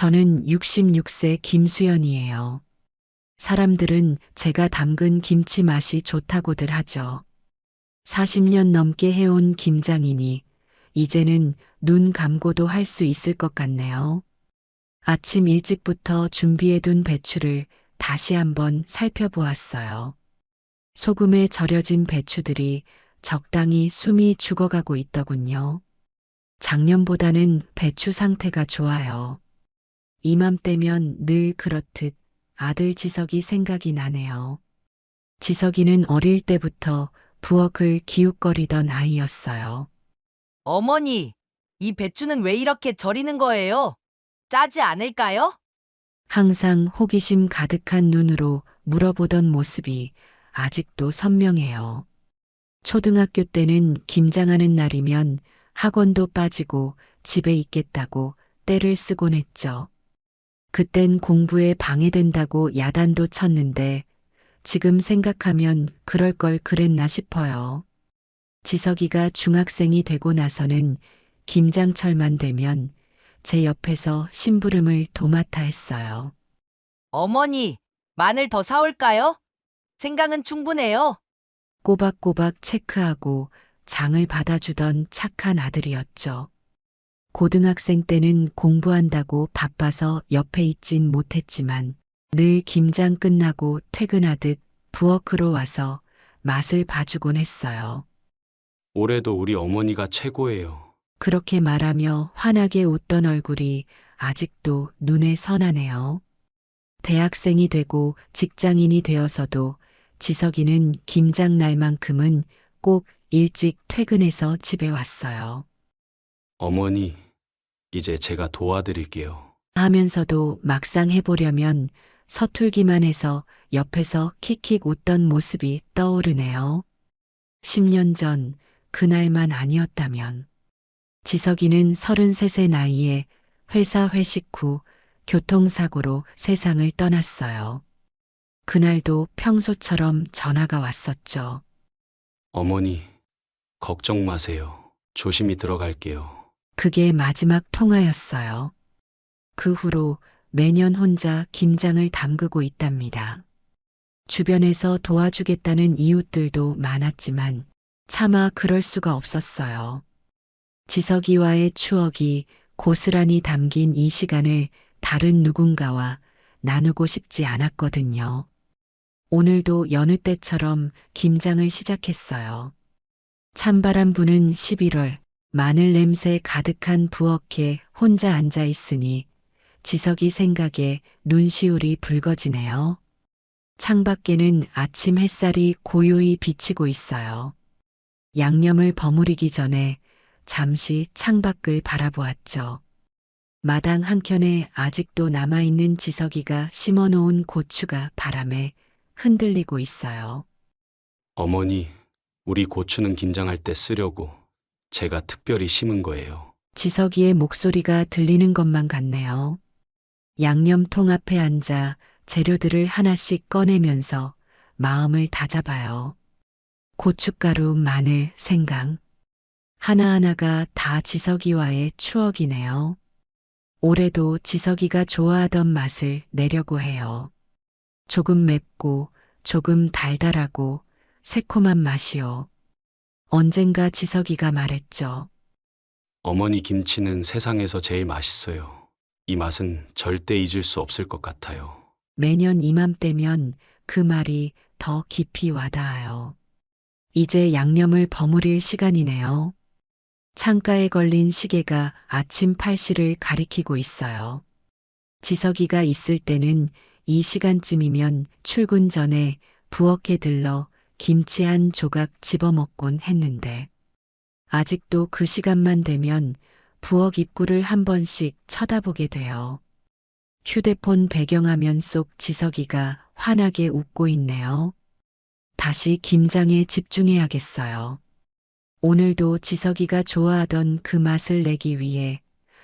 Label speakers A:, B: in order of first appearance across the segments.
A: 저는 66세 김수연이에요. 사람들은 제가 담근 김치 맛이 좋다고들 하죠. 40년 넘게 해온 김장이니 이제는 눈 감고도 할 수 있을 것 같네요. 아침 일찍부터 준비해둔 배추를 다시 한번 살펴보았어요. 소금에 절여진 배추들이 적당히 숨이 죽어가고 있더군요. 작년보다는 배추 상태가 좋아요. 이맘때면 늘 그렇듯 아들 지석이 생각이 나네요. 지석이는 어릴 때부터 부엌을 기웃거리던 아이였어요.
B: 어머니, 이 배추는 왜 이렇게 절이는 거예요? 짜지 않을까요?
A: 항상 호기심 가득한 눈으로 물어보던 모습이 아직도 선명해요. 초등학교 때는 김장하는 날이면 학원도 빠지고 집에 있겠다고 떼를 쓰곤 했죠. 그땐 공부에 방해된다고 야단도 쳤는데 지금 생각하면 그럴 걸 그랬나 싶어요. 지석이가 중학생이 되고 나서는 김장철만 되면 제 옆에서 심부름을 도맡아 했어요.
B: 어머니, 마늘 더 사올까요? 생강은 충분해요.
A: 꼬박꼬박 체크하고 장을 받아주던 착한 아들이었죠. 고등학생 때는 공부한다고 바빠서 옆에 있진 못했지만 늘 김장 끝나고 퇴근하듯 부엌으로 와서 맛을 봐주곤 했어요.
C: 올해도 우리 어머니가 최고예요.
A: 그렇게 말하며 환하게 웃던 얼굴이 아직도 눈에 선하네요. 대학생이 되고 직장인이 되어서도 지석이는 김장 날만큼은 꼭 일찍 퇴근해서 집에 왔어요.
C: 어머니, 이제 제가 도와드릴게요.
A: 하면서도 막상 해보려면 서툴기만 해서 옆에서 킥킥 웃던 모습이 떠오르네요. 10년 전 그날만 아니었다면 지석이는 33세 나이에 회사 회식 후 교통사고로 세상을 떠났어요. 그날도 평소처럼 전화가 왔었죠.
C: 어머니, 걱정 마세요. 조심히 들어갈게요.
A: 그게 마지막 통화였어요. 그 후로 매년 혼자 김장을 담그고 있답니다. 주변에서 도와주겠다는 이웃들도 많았지만 차마 그럴 수가 없었어요. 지석이와의 추억이 고스란히 담긴 이 시간을 다른 누군가와 나누고 싶지 않았거든요. 오늘도 여느 때처럼 김장을 시작했어요. 찬바람 부는 11월, 마늘 냄새 가득한 부엌에 혼자 앉아 있으니 지석이 생각에 눈시울이 붉어지네요. 창밖에는 아침 햇살이 고요히 비치고 있어요. 양념을 버무리기 전에 잠시 창밖을 바라보았죠. 마당 한켠에 아직도 남아있는 지석이가 심어놓은 고추가 바람에 흔들리고 있어요.
C: 어머니, 우리 고추는 김장할 때 쓰려고 제가 특별히 심은 거예요.
A: 지석이의 목소리가 들리는 것만 같네요. 양념통 앞에 앉아 재료들을 하나씩 꺼내면서 마음을 다잡아요. 고춧가루, 마늘, 생강. 하나하나가 다 지석이와의 추억이네요. 올해도 지석이가 좋아하던 맛을 내려고 해요. 조금 맵고 조금 달달하고 새콤한 맛이요. 언젠가 지석이가 말했죠.
C: 어머니 김치는 세상에서 제일 맛있어요. 이 맛은 절대 잊을 수 없을 것 같아요.
A: 매년 이맘때면 그 말이 더 깊이 와닿아요. 이제 양념을 버무릴 시간이네요. 창가에 걸린 시계가 아침 8시를 가리키고 있어요. 지석이가 있을 때는 이 시간쯤이면 출근 전에 부엌에 들러 김치 한 조각 집어먹곤 했는데 아직도 그 시간만 되면 부엌 입구를 한 번씩 쳐다보게 돼요. 휴대폰 배경화면 속 지석이가 환하게 웃고 있네요. 다시 김장에 집중해야겠어요. 오늘도 지석이가 좋아하던 그 맛을 내기 위해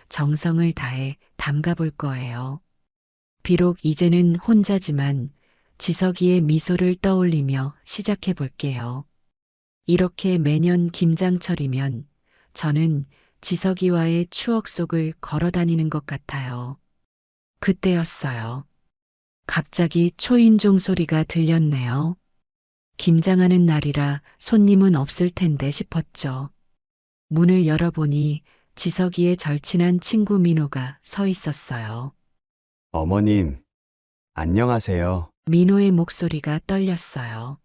A: 정성을 다해 담가볼 거예요. 비록 이제는 혼자지만 지석이의 미소를 떠올리며 시작해 볼게요. 이렇게 매년 김장철이면 저는 지석이와의 추억 속을 걸어 다니는 것 같아요. 그때였어요. 갑자기 초인종 소리가 들렸네요. 김장하는 날이라 손님은 없을 텐데 싶었죠. 문을 열어보니 지석이의 절친한 친구 민호가 서 있었어요.
D: 어머님, 안녕하세요.
A: 민호의 목소리가 떨렸어요.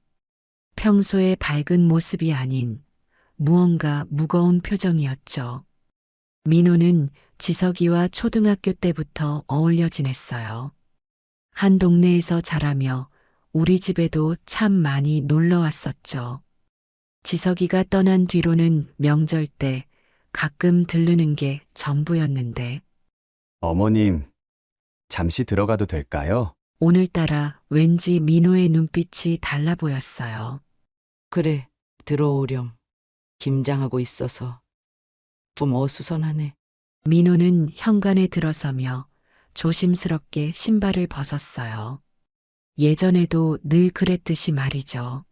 A: 평소의 밝은 모습이 아닌 무언가 무거운 표정이었죠. 민호는 지석이와 초등학교 때부터 어울려 지냈어요. 한 동네에서 자라며 우리 집에도 참 많이 놀러 왔었죠. 지석이가 떠난 뒤로는 명절 때 가끔 들르는 게 전부였는데
D: 어머님, 잠시 들어가도 될까요?
A: 오늘따라 왠지 민호의 눈빛이 달라 보였어요.
E: 그래, 들어오렴. 김장하고 있어서 좀 어수선하네.
A: 민호는 현관에 들어서며 조심스럽게 신발을 벗었어요. 예전에도 늘 그랬듯이 말이죠.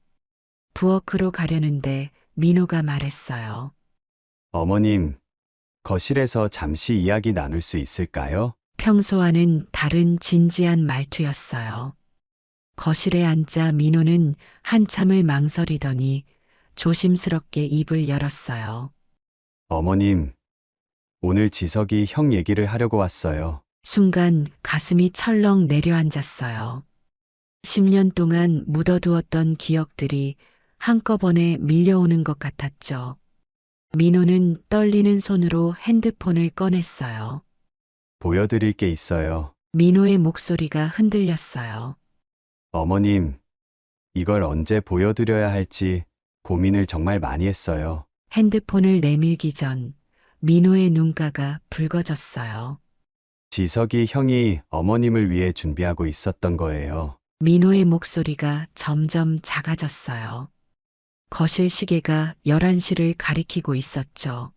A: 부엌으로 가려는데 민호가 말했어요.
D: 어머님, 거실에서 잠시 이야기 나눌 수 있을까요?
A: 평소와는 다른 진지한 말투였어요. 거실에 앉자 민호는 한참을 망설이더니 조심스럽게 입을 열었어요.
D: 어머님, 오늘 지석이 형 얘기를 하려고 왔어요.
A: 순간 가슴이 철렁 내려앉았어요. 10년 동안 묻어두었던 기억들이 한꺼번에 밀려오는 것 같았죠. 민호는 떨리는 손으로 핸드폰을 꺼냈어요.
D: 보여드릴 게 있어요.
A: 민호의 목소리가 흔들렸어요.
D: 어머님, 이걸 언제 보여드려야 할지 고민을 정말 많이 했어요.
A: 핸드폰을 내밀기 전 민호의 눈가가 붉어졌어요.
D: 지석이 형이 어머님을 위해 준비하고 있었던 거예요.
A: 민호의 목소리가 점점 작아졌어요. 거실 시계가 11시를 가리키고 있었죠.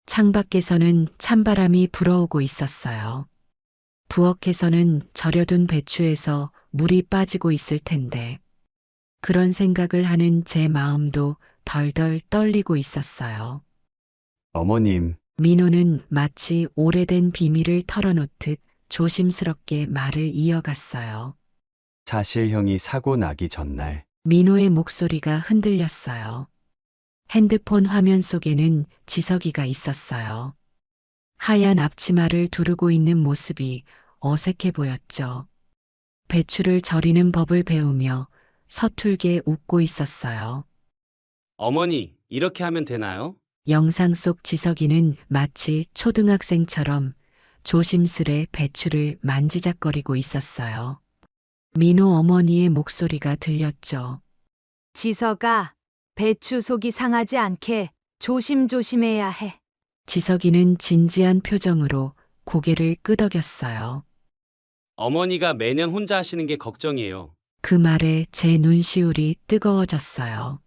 A: 창밖에서는 찬바람이 불어오고 있었어요. 부엌에서는 절여둔 배추에서 물이 빠지고 있을 텐데 그런 생각을 하는 제 마음도 덜덜 떨리고 있었어요.
D: 어머님,
A: 민호는 마치 오래된 비밀을 털어놓듯 조심스럽게 말을 이어갔어요.
D: 사실 형이 사고 나기 전날
A: 민호의 목소리가 흔들렸어요. 핸드폰 화면 속에는 지석이가 있었어요. 하얀 앞치마를 두르고 있는 모습이 어색해 보였죠. 배추를 절이는 법을 배우며 서툴게 웃고 있었어요.
C: 어머니, 이렇게 하면 되나요?
A: 영상 속 지석이는 마치 초등학생처럼 조심스레 배추를 만지작거리고 있었어요. 민호 어머니의 목소리가 들렸죠.
F: 지석아, 배추 속이 상하지 않게 조심조심해야 해.
A: 지석이는 진지한 표정으로 고개를 끄덕였어요.
C: 어머니가 매년 혼자 하시는 게 걱정이에요.
A: 그 말에 제 눈시울이 뜨거워졌어요.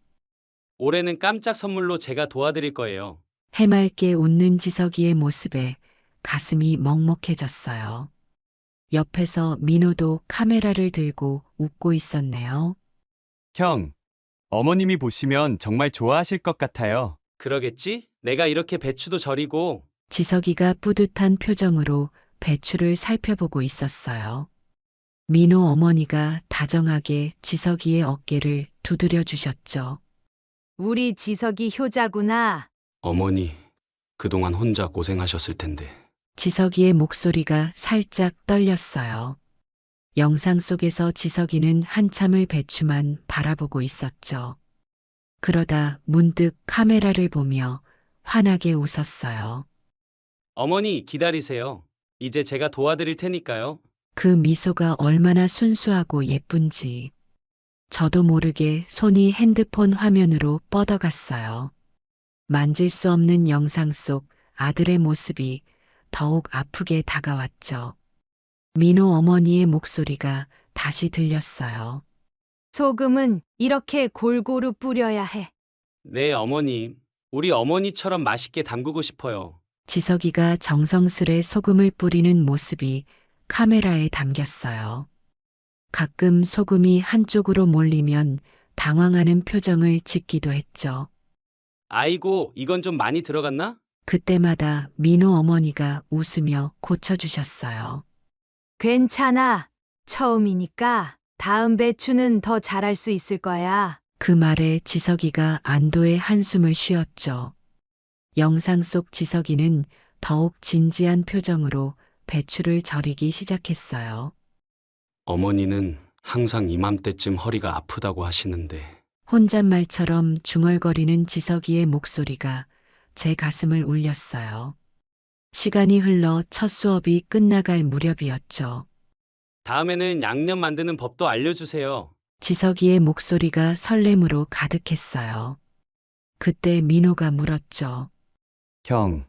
C: 올해는 깜짝 선물로 제가 도와드릴 거예요.
A: 해맑게 웃는 지석이의 모습에 가슴이 먹먹해졌어요. 옆에서 민호도 카메라를 들고 웃고 있었네요.
D: 형, 어머님이 보시면 정말 좋아하실 것 같아요.
C: 그러겠지? 내가 이렇게 배추도 절이고
A: 지석이가 뿌듯한 표정으로 배추를 살펴보고 있었어요. 민호 어머니가 다정하게 지석이의 어깨를 두드려 주셨죠.
F: 우리 지석이 효자구나.
C: 어머니, 그동안 혼자 고생하셨을 텐데.
A: 지석이의 목소리가 살짝 떨렸어요. 영상 속에서 지석이는 한참을 배추만 바라보고 있었죠. 그러다 문득 카메라를 보며 환하게 웃었어요.
C: 어머니, 기다리세요. 이제 제가 도와드릴 테니까요.
A: 그 미소가 얼마나 순수하고 예쁜지 저도 모르게 손이 핸드폰 화면으로 뻗어갔어요. 만질 수 없는 영상 속 아들의 모습이 더욱 아프게 다가왔죠. 민호 어머니의 목소리가 다시 들렸어요.
F: 소금은 이렇게 골고루 뿌려야 해.
C: 네, 어머님. 우리 어머니처럼 맛있게 담그고 싶어요.
A: 지석이가 정성스레 소금을 뿌리는 모습이 카메라에 담겼어요. 가끔 소금이 한쪽으로 몰리면 당황하는 표정을 짓기도 했죠.
C: 아이고, 이건 좀 많이 들어갔나?
A: 그때마다 민호 어머니가 웃으며 고쳐주셨어요.
F: 괜찮아. 처음이니까 다음 배추는 더 잘할 수 있을 거야.
A: 그 말에 지석이가 안도의 한숨을 쉬었죠. 영상 속 지석이는 더욱 진지한 표정으로 배추를 절이기 시작했어요.
C: 어머니는 항상 이맘때쯤 허리가 아프다고 하시는데
A: 혼잣말처럼 중얼거리는 지석이의 목소리가 제 가슴을 울렸어요. 시간이 흘러 첫 수업이 끝나갈 무렵이었죠.
C: 다음에는 양념 만드는 법도 알려주세요.
A: 지석이의 목소리가 설렘으로 가득했어요. 그때 민호가 물었죠.
D: 형,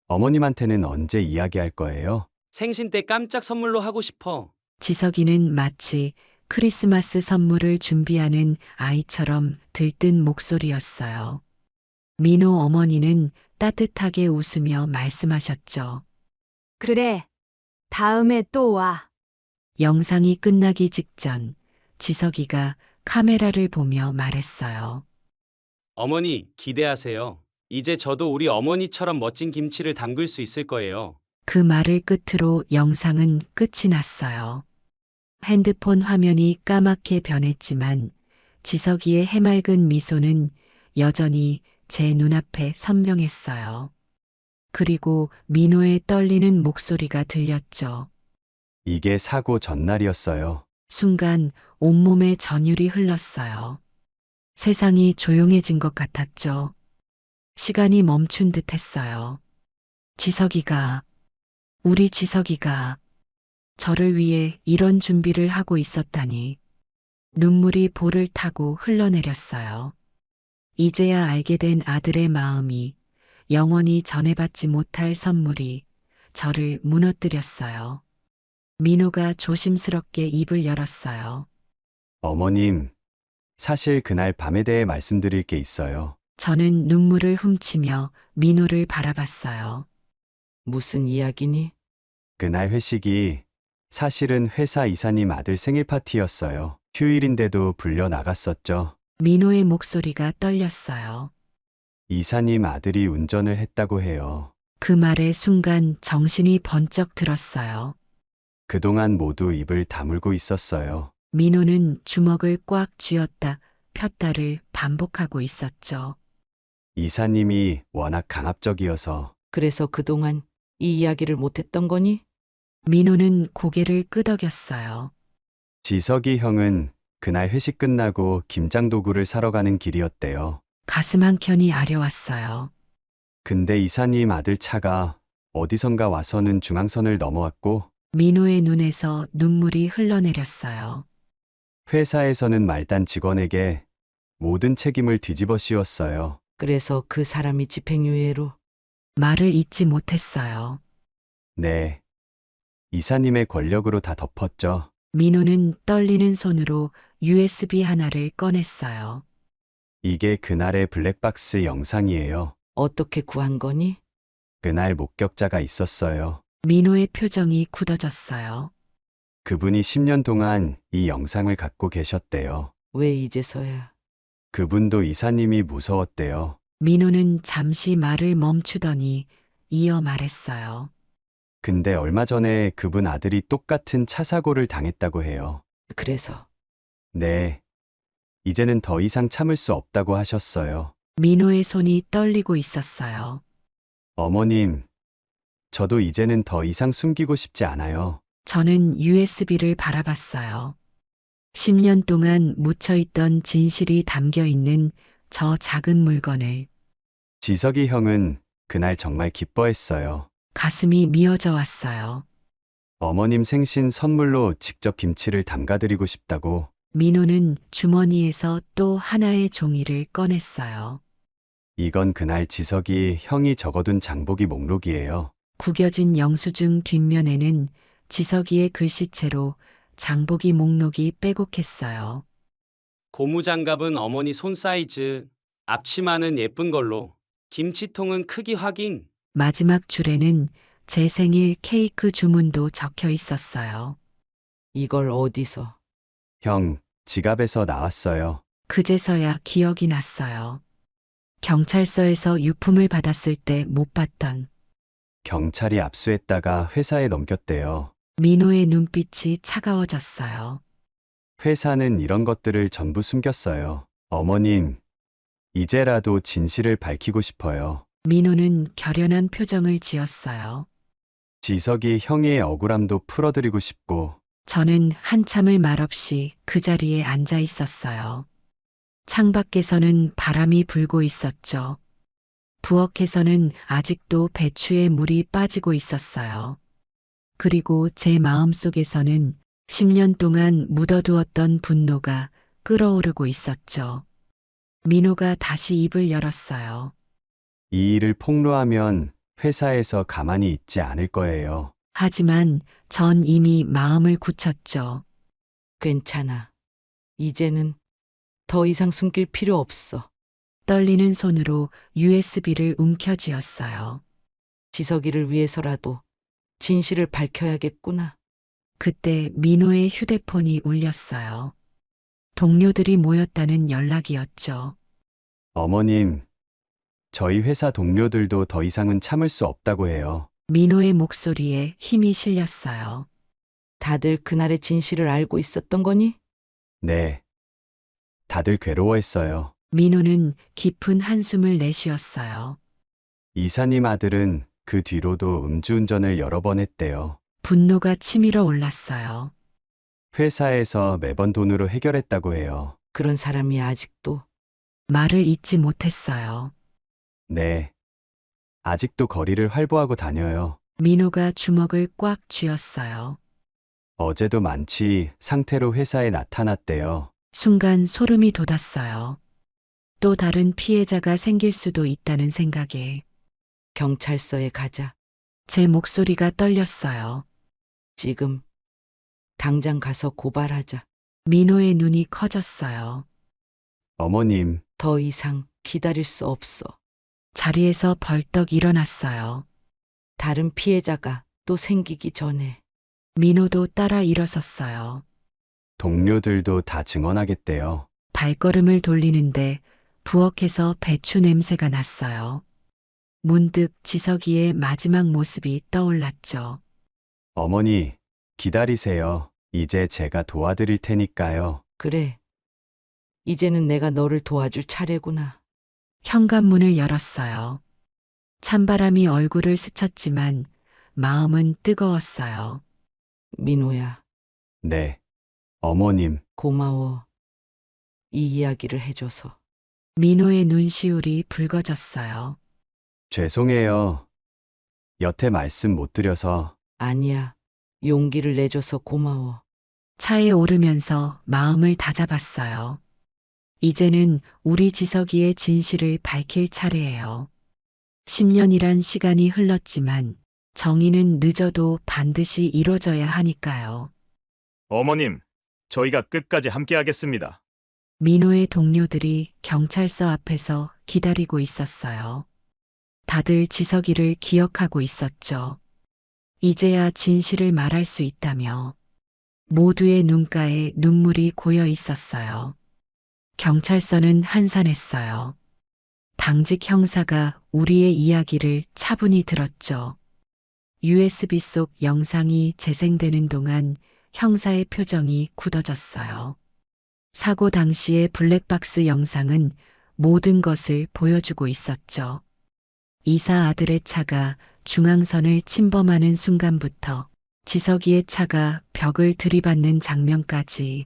D: 어머님한테는 언제 이야기할 거예요?
C: 생신 때 깜짝 선물로 하고 싶어.
A: 지석이는 마치 크리스마스 선물을 준비하는 아이처럼 들뜬 목소리였어요. 민호 어머니는 따뜻하게 웃으며 말씀하셨죠.
F: 그래. 다음에 또 와.
A: 영상이 끝나기 직전 지석이가 카메라를 보며 말했어요.
C: 어머니, 기대하세요. 이제 저도 우리 어머니처럼 멋진 김치를 담글 수 있을 거예요.
A: 그 말을 끝으로 영상은 끝이 났어요. 핸드폰 화면이 까맣게 변했지만 지석이의 해맑은 미소는 여전히 제 눈앞에 선명했어요. 그리고 민호의 떨리는 목소리가 들렸죠.
D: 이게 사고 전날이었어요.
A: 순간 온몸에 전율이 흘렀어요. 세상이 조용해진 것 같았죠. 시간이 멈춘 듯 했어요. 우리 지석이가 저를 위해 이런 준비를 하고 있었다니. 눈물이 볼을 타고 흘러내렸어요. 이제야 알게 된 아들의 마음이, 영원히 전해받지 못할 선물이 저를 무너뜨렸어요. 민호가 조심스럽게 입을 열었어요.
D: 어머님, 사실 그날 밤에 대해 말씀드릴 게 있어요.
A: 저는 눈물을 훔치며 민호를 바라봤어요.
E: 무슨 이야기니?
D: 그날 회식이 사실은 회사 이사님 아들 생일 파티였어요. 휴일인데도 불려 나갔었죠.
A: 민호의 목소리가 떨렸어요.
D: 이사님 아들이 운전을 했다고 해요.
A: 그 말에 순간 정신이 번쩍 들었어요.
D: 그동안 모두 입을 다물고 있었어요.
A: 민호는 주먹을 꽉 쥐었다 폈다를 반복하고 있었죠.
D: 이사님이 워낙 강압적이어서
E: 그래서 그동안 이 이야기를 못했던 거니?
A: 민호는 고개를 끄덕였어요.
D: 지석이 형은 그날 회식 끝나고 김장 도구를 사러 가는 길이었대요.
A: 가슴 한켠이 아려왔어요.
D: 근데 이사님 아들 차가 어디선가 와서는 중앙선을 넘어왔고
A: 민호의 눈에서 눈물이 흘러내렸어요.
D: 회사에서는 말단 직원에게 모든 책임을 뒤집어 씌웠어요.
E: 그래서 그 사람이 집행유예로.
A: 말을 잇지 못했어요.
D: 네. 이사님의 권력으로 다 덮었죠.
A: 민호는 떨리는 손으로 USB 하나를 꺼냈어요.
D: 이게 그날의 블랙박스 영상이에요.
E: 어떻게 구한 거니?
D: 그날 목격자가 있었어요.
A: 민호의 표정이 굳어졌어요.
D: 그분이 10년 동안 이 영상을 갖고 계셨대요.
E: 왜 이제서야?
D: 그분도 이사님이 무서웠대요.
A: 민호는 잠시 말을 멈추더니 이어 말했어요.
D: 근데 얼마 전에 그분 아들이 똑같은 차 사고를 당했다고 해요.
E: 그래서
D: 네. 이제는 더 이상 참을 수 없다고 하셨어요.
A: 민호의 손이 떨리고 있었어요.
D: 어머님, 저도 이제는 더 이상 숨기고 싶지 않아요.
A: 저는 USB를 바라봤어요. 10년 동안 묻혀있던 진실이 담겨 있는 저 작은 물건을.
D: 지석이 형은 그날 정말 기뻐했어요.
A: 가슴이 미어져 왔어요.
D: 어머님 생신 선물로 직접 김치를 담가드리고 싶다고.
A: 민호는 주머니에서 또 하나의 종이를 꺼냈어요.
D: 이건 그날 지석이 형이 적어둔 장보기 목록이에요.
A: 구겨진 영수증 뒷면에는 지석이의 글씨체로 장보기 목록이 빼곡했어요.
C: 고무장갑은 어머니 손 사이즈, 앞치마는 예쁜 걸로, 김치통은 크기 확인.
A: 마지막 줄에는 제 생일 케이크 주문도 적혀 있었어요.
E: 이걸 어디서?
D: 형, 지갑에서 나왔어요.
A: 그제서야 기억이 났어요. 경찰서에서 유품을 받았을 때 못 봤던
D: 경찰이 압수했다가 회사에 넘겼대요.
A: 민호의 눈빛이 차가워졌어요.
D: 회사는 이런 것들을 전부 숨겼어요. 어머님, 이제라도 진실을 밝히고 싶어요.
A: 민호는 결연한 표정을 지었어요.
D: 지석이 형의 억울함도 풀어드리고 싶고,
A: 저는 한참을 말없이 그 자리에 앉아 있었어요. 창밖에서는 바람이 불고 있었죠. 부엌에서는 아직도 배추에 물이 빠지고 있었어요. 그리고 제 마음속에서는 10년 동안 묻어두었던 분노가 끓어오르고 있었죠. 민호가 다시 입을 열었어요.
D: 이 일을 폭로하면 회사에서 가만히 있지 않을 거예요.
A: 하지만 전 이미 마음을 굳혔죠.
E: 괜찮아. 이제는 더 이상 숨길 필요 없어.
A: 떨리는 손으로 USB를 움켜쥐었어요.
E: 지석이를 위해서라도 진실을 밝혀야겠구나.
A: 그때 민호의 휴대폰이 울렸어요. 동료들이 모였다는 연락이었죠.
D: 어머님, 저희 회사 동료들도 더 이상은 참을 수 없다고 해요.
A: 민호의 목소리에 힘이 실렸어요.
E: 다들 그날의 진실을 알고 있었던 거니?
D: 네. 다들 괴로워했어요.
A: 민호는 깊은 한숨을 내쉬었어요.
D: 이사님 아들은 그 뒤로도 음주운전을 여러 번 했대요.
A: 분노가 치밀어 올랐어요.
D: 회사에서 매번 돈으로 해결했다고 해요.
E: 그런 사람이 아직도
A: 말을 잇지 못했어요.
D: 네. 아직도 거리를 활보하고 다녀요.
A: 민호가 주먹을 꽉 쥐었어요.
D: 어제도 만취 상태로 회사에 나타났대요.
A: 순간 소름이 돋았어요. 또 다른 피해자가 생길 수도 있다는 생각에
E: 경찰서에 가자.
A: 제 목소리가 떨렸어요.
E: 지금 당장 가서 고발하자.
A: 민호의 눈이 커졌어요.
D: 어머님,
E: 더 이상 기다릴 수 없어.
A: 자리에서 벌떡 일어났어요.
E: 다른 피해자가 또 생기기 전에.
A: 민호도 따라 일어섰어요.
D: 동료들도 다 증언하겠대요.
A: 발걸음을 돌리는데 부엌에서 배추 냄새가 났어요. 문득 지석이의 마지막 모습이 떠올랐죠.
D: 어머니, 기다리세요. 이제 제가 도와드릴 테니까요.
E: 그래. 이제는 내가 너를 도와줄 차례구나.
A: 현관문을 열었어요. 찬바람이 얼굴을 스쳤지만 마음은 뜨거웠어요.
E: 민호야,
D: 네. 어머님,
E: 고마워. 이 이야기를 해줘서.
A: 민호의 눈시울이 붉어졌어요.
D: 죄송해요. 여태 말씀 못 드려서.
E: 아니야. 용기를 내줘서 고마워.
A: 차에 오르면서 마음을 다잡았어요. 이제는 우리 지석이의 진실을 밝힐 차례예요. 10년이란 시간이 흘렀지만 정의는 늦어도 반드시 이뤄져야 하니까요.
G: 어머님, 저희가 끝까지 함께하겠습니다.
A: 민호의 동료들이 경찰서 앞에서 기다리고 있었어요. 다들 지석이를 기억하고 있었죠. 이제야 진실을 말할 수 있다며 모두의 눈가에 눈물이 고여 있었어요. 경찰서는 한산했어요. 당직 형사가 우리의 이야기를 차분히 들었죠. USB 속 영상이 재생되는 동안 형사의 표정이 굳어졌어요. 사고 당시의 블랙박스 영상은 모든 것을 보여주고 있었죠. 이사 아들의 차가 중앙선을 침범하는 순간부터 지석이의 차가 벽을 들이받는 장면까지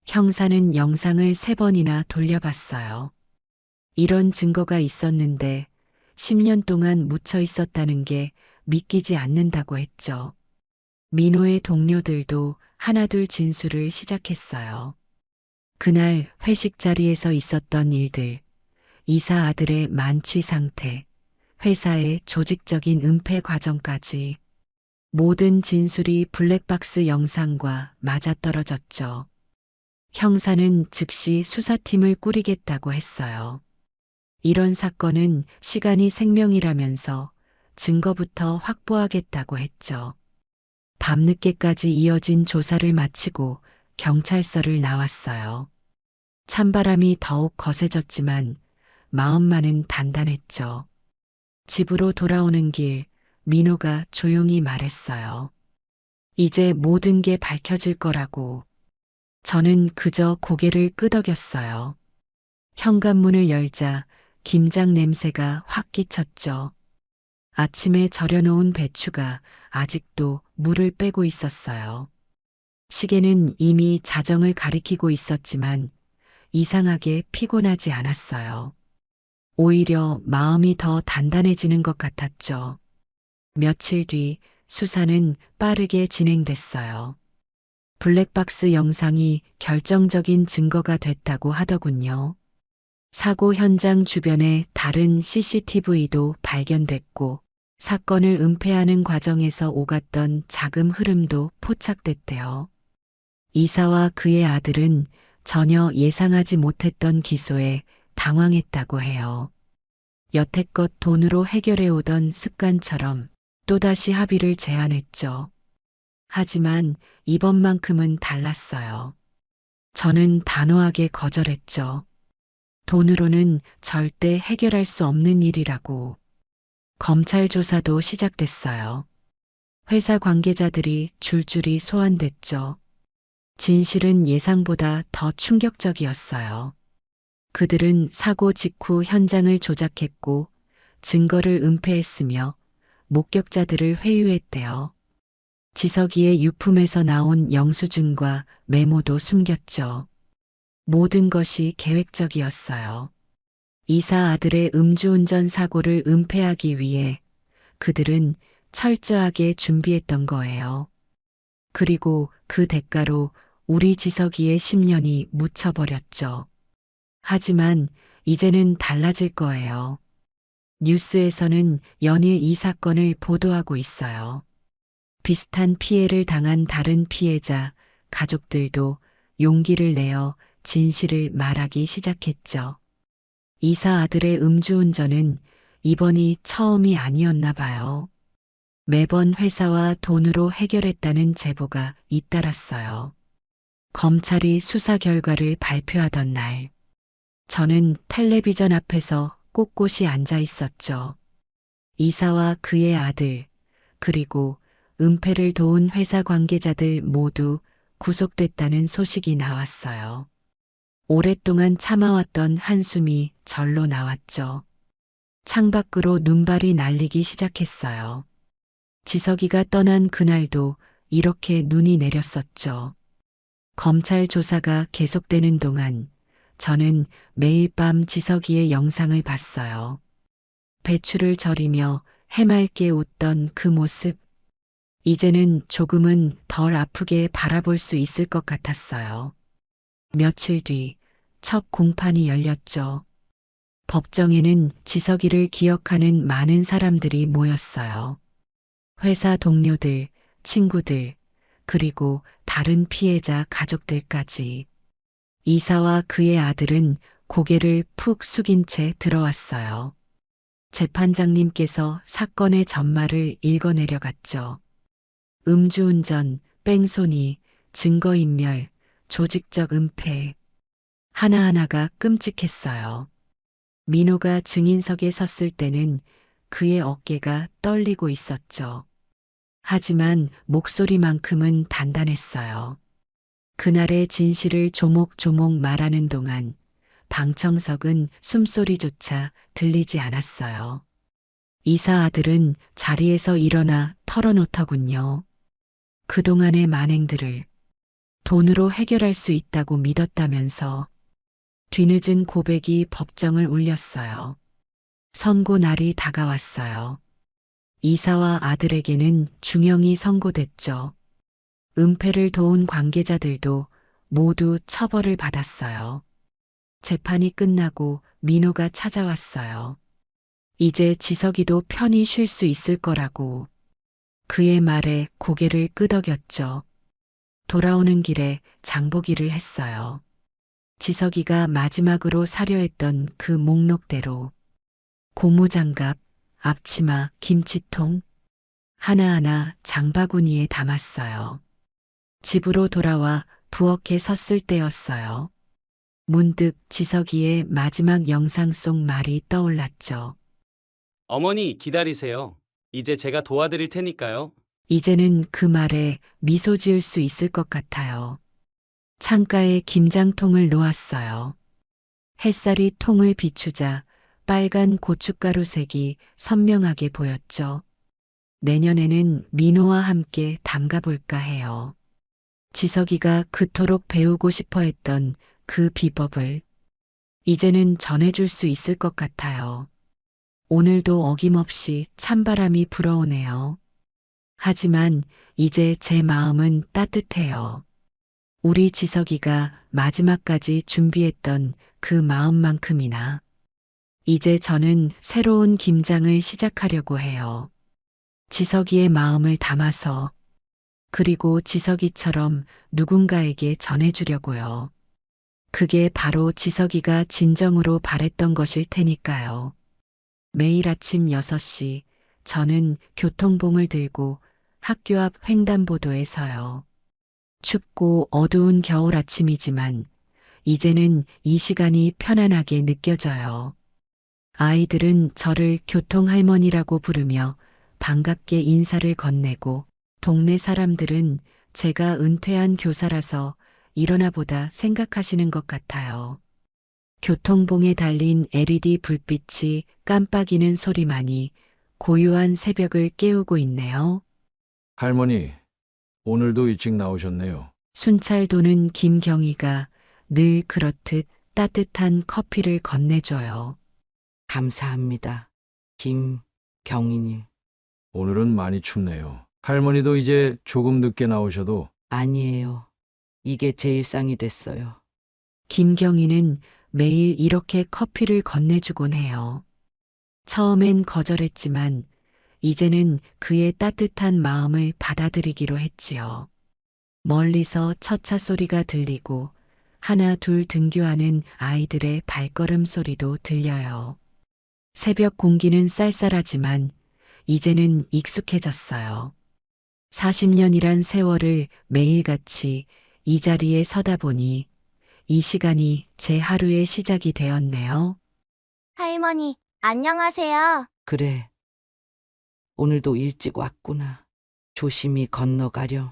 A: 형사는 영상을 3번이나 돌려봤어요. 이런 증거가 있었는데 10년 동안 묻혀 있었다는 게 믿기지 않는다고 했죠. 민호의 동료들도 하나둘 진술을 시작했어요. 그날 회식 자리에서 있었던 일들, 이사 아들의 만취 상태, 회사의 조직적인 은폐 과정까지 모든 진술이 블랙박스 영상과 맞아떨어졌죠. 형사는 즉시 수사팀을 꾸리겠다고 했어요. 이런 사건은 시간이 생명이라면서 증거부터 확보하겠다고 했죠. 밤늦게까지 이어진 조사를 마치고 경찰서를 나왔어요. 찬바람이 더욱 거세졌지만 마음만은 단단했죠. 집으로 돌아오는 길 민호가 조용히 말했어요. 이제 모든 게 밝혀질 거라고. 저는 그저 고개를 끄덕였어요. 현관문을 열자 김장 냄새가 확 끼쳤죠. 아침에 절여놓은 배추가 아직도 물을 빼고 있었어요. 시계는 이미 자정을 가리키고 있었지만 이상하게 피곤하지 않았어요. 오히려 마음이 더 단단해지는 것 같았죠. 며칠 뒤 수사는 빠르게 진행됐어요. 블랙박스 영상이 결정적인 증거가 됐다고 하더군요. 사고 현장 주변에 다른 CCTV도 발견됐고 사건을 은폐하는 과정에서 오갔던 자금 흐름도 포착됐대요. 이사와 그의 아들은 전혀 예상하지 못했던 기소에 당황했다고 해요. 여태껏 돈으로 해결해오던 습관처럼 또다시 합의를 제안했죠. 하지만 이번만큼은 달랐어요. 저는 단호하게 거절했죠. 돈으로는 절대 해결할 수 없는 일이라고. 검찰 조사도 시작됐어요. 회사 관계자들이 줄줄이 소환됐죠. 진실은 예상보다 더 충격적이었어요. 그들은 사고 직후 현장을 조작했고 증거를 은폐했으며 목격자들을 회유했대요. 지석이의 유품에서 나온 영수증과 메모도 숨겼죠. 모든 것이 계획적이었어요. 이사 아들의 음주운전 사고를 은폐하기 위해 그들은 철저하게 준비했던 거예요. 그리고 그 대가로 우리 지석이의 10년이 묻혀버렸죠. 하지만 이제는 달라질 거예요. 뉴스에서는 연일 이 사건을 보도하고 있어요. 비슷한 피해를 당한 다른 피해자, 가족들도 용기를 내어 진실을 말하기 시작했죠. 이사 아들의 음주운전은 이번이 처음이 아니었나 봐요. 매번 회사와 돈으로 해결했다는 제보가 잇따랐어요. 검찰이 수사 결과를 발표하던 날, 저는 텔레비전 앞에서 꼿꼿이 앉아 있었죠. 이사와 그의 아들, 그리고 은폐를 도운 회사 관계자들 모두 구속됐다는 소식이 나왔어요. 오랫동안 참아왔던 한숨이 절로 나왔죠. 창밖으로 눈발이 날리기 시작했어요. 지석이가 떠난 그날도 이렇게 눈이 내렸었죠. 검찰 조사가 계속되는 동안 저는 매일 밤 지석이의 영상을 봤어요. 배추를 절이며 해맑게 웃던 그 모습. 이제는 조금은 덜 아프게 바라볼 수 있을 것 같았어요. 며칠 뒤 첫 공판이 열렸죠. 법정에는 지석이를 기억하는 많은 사람들이 모였어요. 회사 동료들, 친구들, 그리고 다른 피해자 가족들까지. 이사와 그의 아들은 고개를 푹 숙인 채 들어왔어요. 재판장님께서 사건의 전말을 읽어내려갔죠. 음주운전, 뺑소니, 증거인멸, 조직적 은폐. 하나하나가 끔찍했어요. 민호가 증인석에 섰을 때는 그의 어깨가 떨리고 있었죠. 하지만 목소리만큼은 단단했어요. 그날의 진실을 조목조목 말하는 동안 방청석은 숨소리조차 들리지 않았어요. 이사 아들은 자리에서 일어나 털어놓더군요. 그동안의 만행들을 돈으로 해결할 수 있다고 믿었다면서. 뒤늦은 고백이 법정을 울렸어요. 선고 날이 다가왔어요. 이사와 아들에게는 중형이 선고됐죠. 은폐를 도운 관계자들도 모두 처벌을 받았어요. 재판이 끝나고 민호가 찾아왔어요. 이제 지석이도 편히 쉴 수 있을 거라고. 그의 말에 고개를 끄덕였죠. 돌아오는 길에 장보기를 했어요. 지석이가 마지막으로 사려 했던 그 목록대로 고무장갑, 앞치마, 김치통 하나하나 장바구니에 담았어요. 집으로 돌아와 부엌에 섰을 때였어요. 문득 지석이의 마지막 영상 속 말이 떠올랐죠.
H: 어머니 기다리세요. 이제 제가 도와드릴 테니까요.
A: 이제는 그 말에 미소 지을 수 있을 것 같아요. 창가에 김장통을 놓았어요. 햇살이 통을 비추자 빨간 고춧가루 색이 선명하게 보였죠. 내년에는 민호와 함께 담가볼까 해요. 지석이가 그토록 배우고 싶어 했던 그 비법을 이제는 전해줄 수 있을 것 같아요. 오늘도 어김없이 찬바람이 불어오네요. 하지만 이제 제 마음은 따뜻해요. 우리 지석이가 마지막까지 준비했던 그 마음만큼이나 이제 저는 새로운 김장을 시작하려고 해요. 지석이의 마음을 담아서 그리고 지석이처럼 누군가에게 전해주려고요. 그게 바로 지석이가 진정으로 바랬던 것일 테니까요. 매일 아침 6시 저는 교통봉을 들고 학교 앞 횡단보도에 서요. 춥고 어두운 겨울 아침이지만 이제는 이 시간이 편안하게 느껴져요. 아이들은 저를 교통할머니라고 부르며 반갑게 인사를 건네고 동네 사람들은 제가 은퇴한 교사라서 일어나 보다 생각하시는 것 같아요. 교통봉에 달린 LED 불빛이 깜빡이는 소리만이 고요한 새벽을 깨우고 있네요.
H: 할머니, 오늘도 일찍 나오셨네요.
A: 순찰 도는 김경희가 늘 그렇듯 따뜻한 커피를 건네줘요.
E: 감사합니다. 김경희님.
H: 오늘은 많이 춥네요. 할머니도 이제 조금 늦게 나오셔도
E: 아니에요. 이게 제 일상이 됐어요.
A: 김경희는 매일 이렇게 커피를 건네주곤 해요. 처음엔 거절했지만 이제는 그의 따뜻한 마음을 받아들이기로 했지요. 멀리서 첫차 소리가 들리고 하나 둘 등교하는 아이들의 발걸음 소리도 들려요. 새벽 공기는 쌀쌀하지만 이제는 익숙해졌어요. 40년이란 세월을 매일같이 이 자리에 서다 보니 이 시간이 제 하루의 시작이 되었네요.
I: 할머니, 안녕하세요.
E: 그래. 오늘도 일찍 왔구나. 조심히 건너가렴.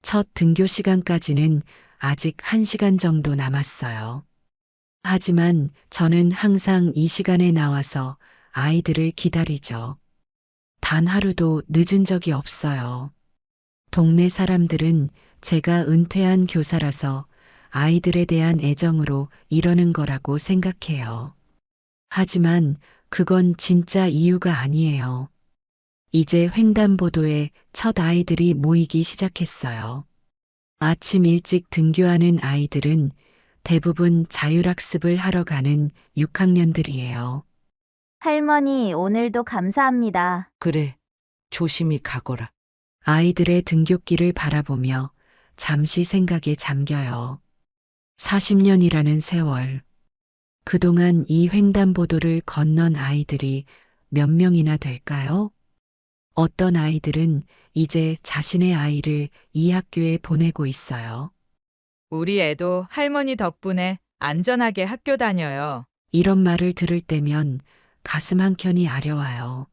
A: 첫 등교 시간까지는 아직 1시간 정도 남았어요. 하지만 저는 항상 이 시간에 나와서 아이들을 기다리죠. 단 하루도 늦은 적이 없어요. 동네 사람들은 제가 은퇴한 교사라서 아이들에 대한 애정으로 이러는 거라고 생각해요. 하지만 그건 진짜 이유가 아니에요. 이제 횡단보도에 첫 아이들이 모이기 시작했어요. 아침 일찍 등교하는 아이들은 대부분 자율학습을 하러 가는 6학년들이에요.
I: 할머니, 오늘도 감사합니다.
E: 그래. 조심히 가거라.
A: 아이들의 등굣길을 바라보며 잠시 생각에 잠겨요. 40년이라는 세월. 그동안 이 횡단보도를 건넌 아이들이 몇 명이나 될까요? 어떤 아이들은 이제 자신의 아이를 이 학교에 보내고 있어요.
J: 우리 애도 할머니 덕분에 안전하게 학교 다녀요.
A: 이런 말을 들을 때면 가슴 한켠이 아려와요.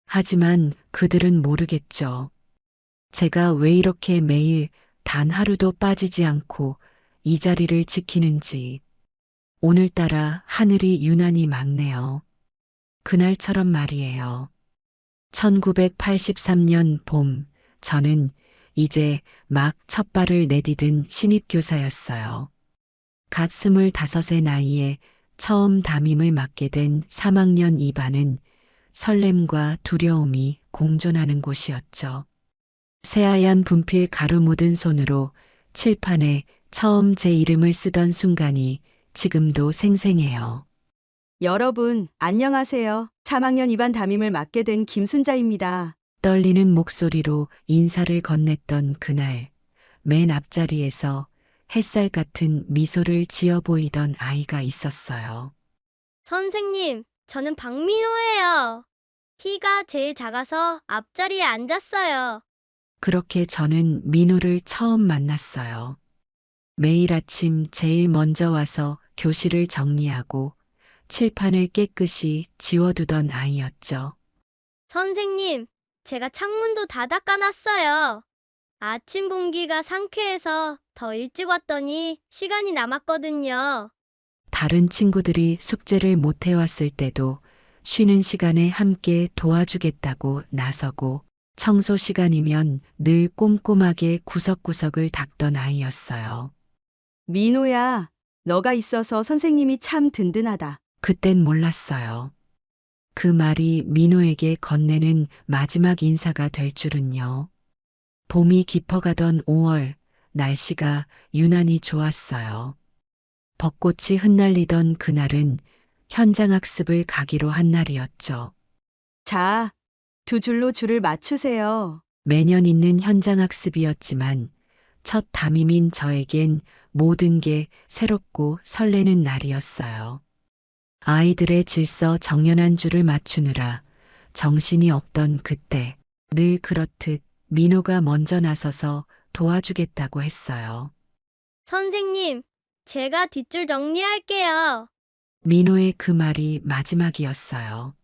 A: 하지만 그들은 모르겠죠. 제가 왜 이렇게 매일 단 하루도 빠지지 않고 이 자리를 지키는지. 오늘따라 하늘이 유난히 맑네요. 그날처럼 말이에요. 1983년 봄, 저는 이제 막 첫 발을 내디딘 신입교사였어요. 갓 25의 나이에 처음 담임을 맡게 된 3학년 2반은 설렘과 두려움이 공존하는 곳이었죠. 새하얀 분필 가루 묻은 손으로 칠판에 처음 제 이름을 쓰던 순간이 지금도 생생해요.
K: 여러분, 안녕하세요. 3학년 2반 담임을 맡게 된 김순자입니다.
A: 떨리는 목소리로 인사를 건넸던 그날, 맨 앞자리에서 햇살 같은 미소를 지어 보이던 아이가 있었어요.
L: 선생님, 저는 박민호예요. 키가 제일 작아서 앞자리에 앉았어요.
A: 그렇게 저는 민호를 처음 만났어요. 매일 아침 제일 먼저 와서 교실을 정리하고 칠판을 깨끗이 지워두던 아이였죠.
L: 선생님, 제가 창문도 다 닦아놨어요. 아침 공기가 상쾌해서 더 일찍 왔더니 시간이 남았거든요.
A: 다른 친구들이 숙제를 못 해왔을 때도 쉬는 시간에 함께 도와주겠다고 나서고 청소 시간이면 늘 꼼꼼하게 구석구석을 닦던 아이였어요.
K: 민호야, 너가 있어서 선생님이 참 든든하다.
A: 그땐 몰랐어요. 그 말이 민호에게 건네는 마지막 인사가 될 줄은요. 봄이 깊어가던 5월, 날씨가 유난히 좋았어요. 벚꽃이 흩날리던 그날은 현장학습을 가기로 한 날이었죠.
K: 자, 두 줄로 줄을 맞추세요.
A: 매년 있는 현장학습이었지만 첫 담임인 저에겐 모든 게 새롭고 설레는 날이었어요. 아이들의 질서 정연한 줄을 맞추느라 정신이 없던 그때 늘 그렇듯 민호가 먼저 나서서 도와주겠다고 했어요.
L: 선생님, 제가 뒷줄 정리할게요.
A: 민호의 그 말이 마지막이었어요.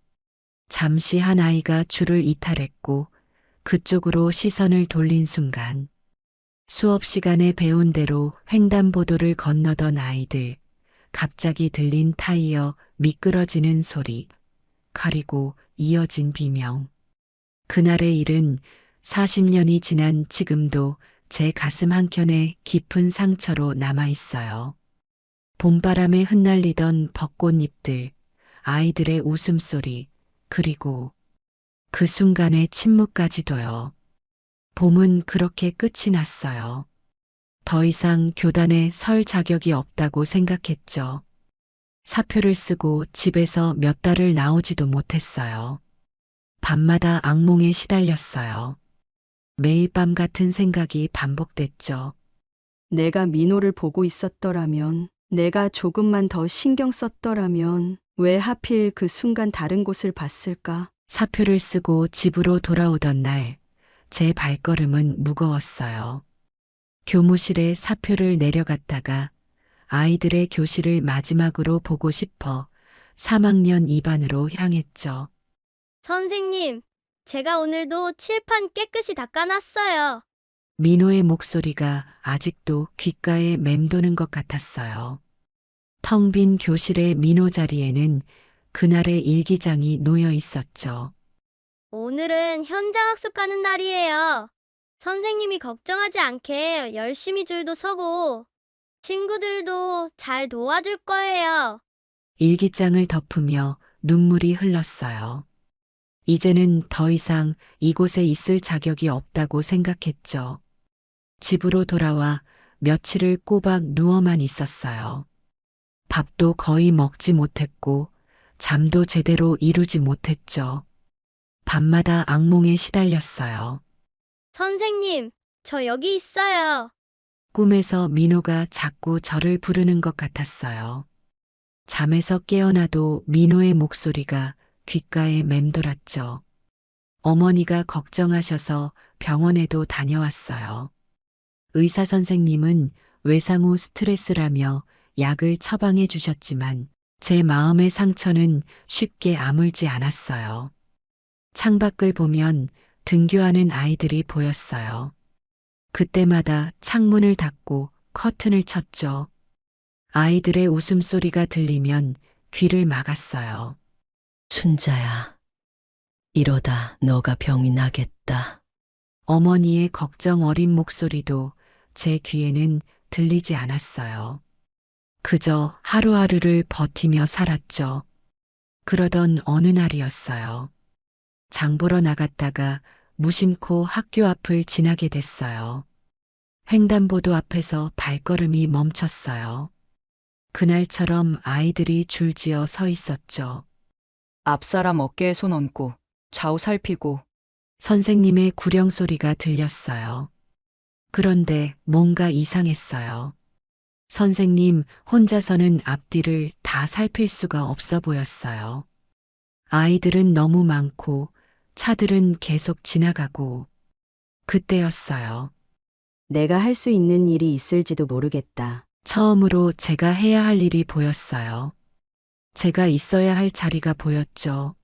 A: 잠시 한 아이가 줄을 이탈했고 그쪽으로 시선을 돌린 순간 수업 시간에 배운 대로 횡단보도를 건너던 아이들, 갑자기 들린 타이어 미끄러지는 소리, 그리고 이어진 비명. 그날의 일은 40년이 지난 지금도 제 가슴 한켠에 깊은 상처로 남아 있어요. 봄바람에 흩날리던 벚꽃잎들, 아이들의 웃음소리, 그리고 그 순간의 침묵까지도요. 봄은 그렇게 끝이 났어요. 더 이상 교단에 설 자격이 없다고 생각했죠. 사표를 쓰고 집에서 몇 달을 나오지도 못했어요. 밤마다 악몽에 시달렸어요. 매일 밤 같은 생각이 반복됐죠.
K: 내가 민호를 보고 있었더라면, 내가 조금만 더 신경 썼더라면, 왜 하필 그 순간 다른 곳을 봤을까?
A: 사표를 쓰고 집으로 돌아오던 날, 제 발걸음은 무거웠어요. 교무실에 사표를 내려갔다가 아이들의 교실을 마지막으로 보고 싶어 3학년 2반으로 향했죠.
L: 선생님, 제가 오늘도 칠판 깨끗이 닦아놨어요.
A: 민호의 목소리가 아직도 귓가에 맴도는 것 같았어요. 텅 빈 교실의 민호 자리에는 그날의 일기장이 놓여 있었죠.
L: 오늘은 현장학습 가는 날이에요. 선생님이 걱정하지 않게 열심히 줄도 서고 친구들도 잘 도와줄 거예요.
A: 일기장을 덮으며 눈물이 흘렀어요. 이제는 더 이상 이곳에 있을 자격이 없다고 생각했죠. 집으로 돌아와 며칠을 꼬박 누워만 있었어요. 밥도 거의 먹지 못했고 잠도 제대로 이루지 못했죠. 밤마다 악몽에 시달렸어요.
L: 선생님, 저 여기 있어요.
A: 꿈에서 민호가 자꾸 저를 부르는 것 같았어요. 잠에서 깨어나도 민호의 목소리가 귓가에 맴돌았죠. 어머니가 걱정하셔서 병원에도 다녀왔어요. 의사 선생님은 외상 후 스트레스라며 약을 처방해 주셨지만 제 마음의 상처는 쉽게 아물지 않았어요. 창밖을 보면 등교하는 아이들이 보였어요. 그때마다 창문을 닫고 커튼을 쳤죠. 아이들의 웃음소리가 들리면 귀를 막았어요.
E: 춘자야, 이러다 너가 병이 나겠다.
A: 어머니의 걱정 어린 목소리도 제 귀에는 들리지 않았어요. 그저 하루하루를 버티며 살았죠. 그러던 어느 날이었어요. 장 보러 나갔다가 무심코 학교 앞을 지나게 됐어요. 횡단보도 앞에서 발걸음이 멈췄어요. 그날처럼 아이들이 줄지어 서 있었죠.
B: 앞사람 어깨에 손 얹고 좌우 살피고
A: 선생님의 구령 소리가 들렸어요. 그런데 뭔가 이상했어요. 선생님 혼자서는 앞뒤를 다 살필 수가 없어 보였어요. 아이들은 너무 많고 차들은 계속 지나가고 그때였어요.
K: 내가 할 수 있는 일이 있을지도 모르겠다.
A: 처음으로 제가 해야 할 일이 보였어요. 제가 있어야 할 자리가 보였죠.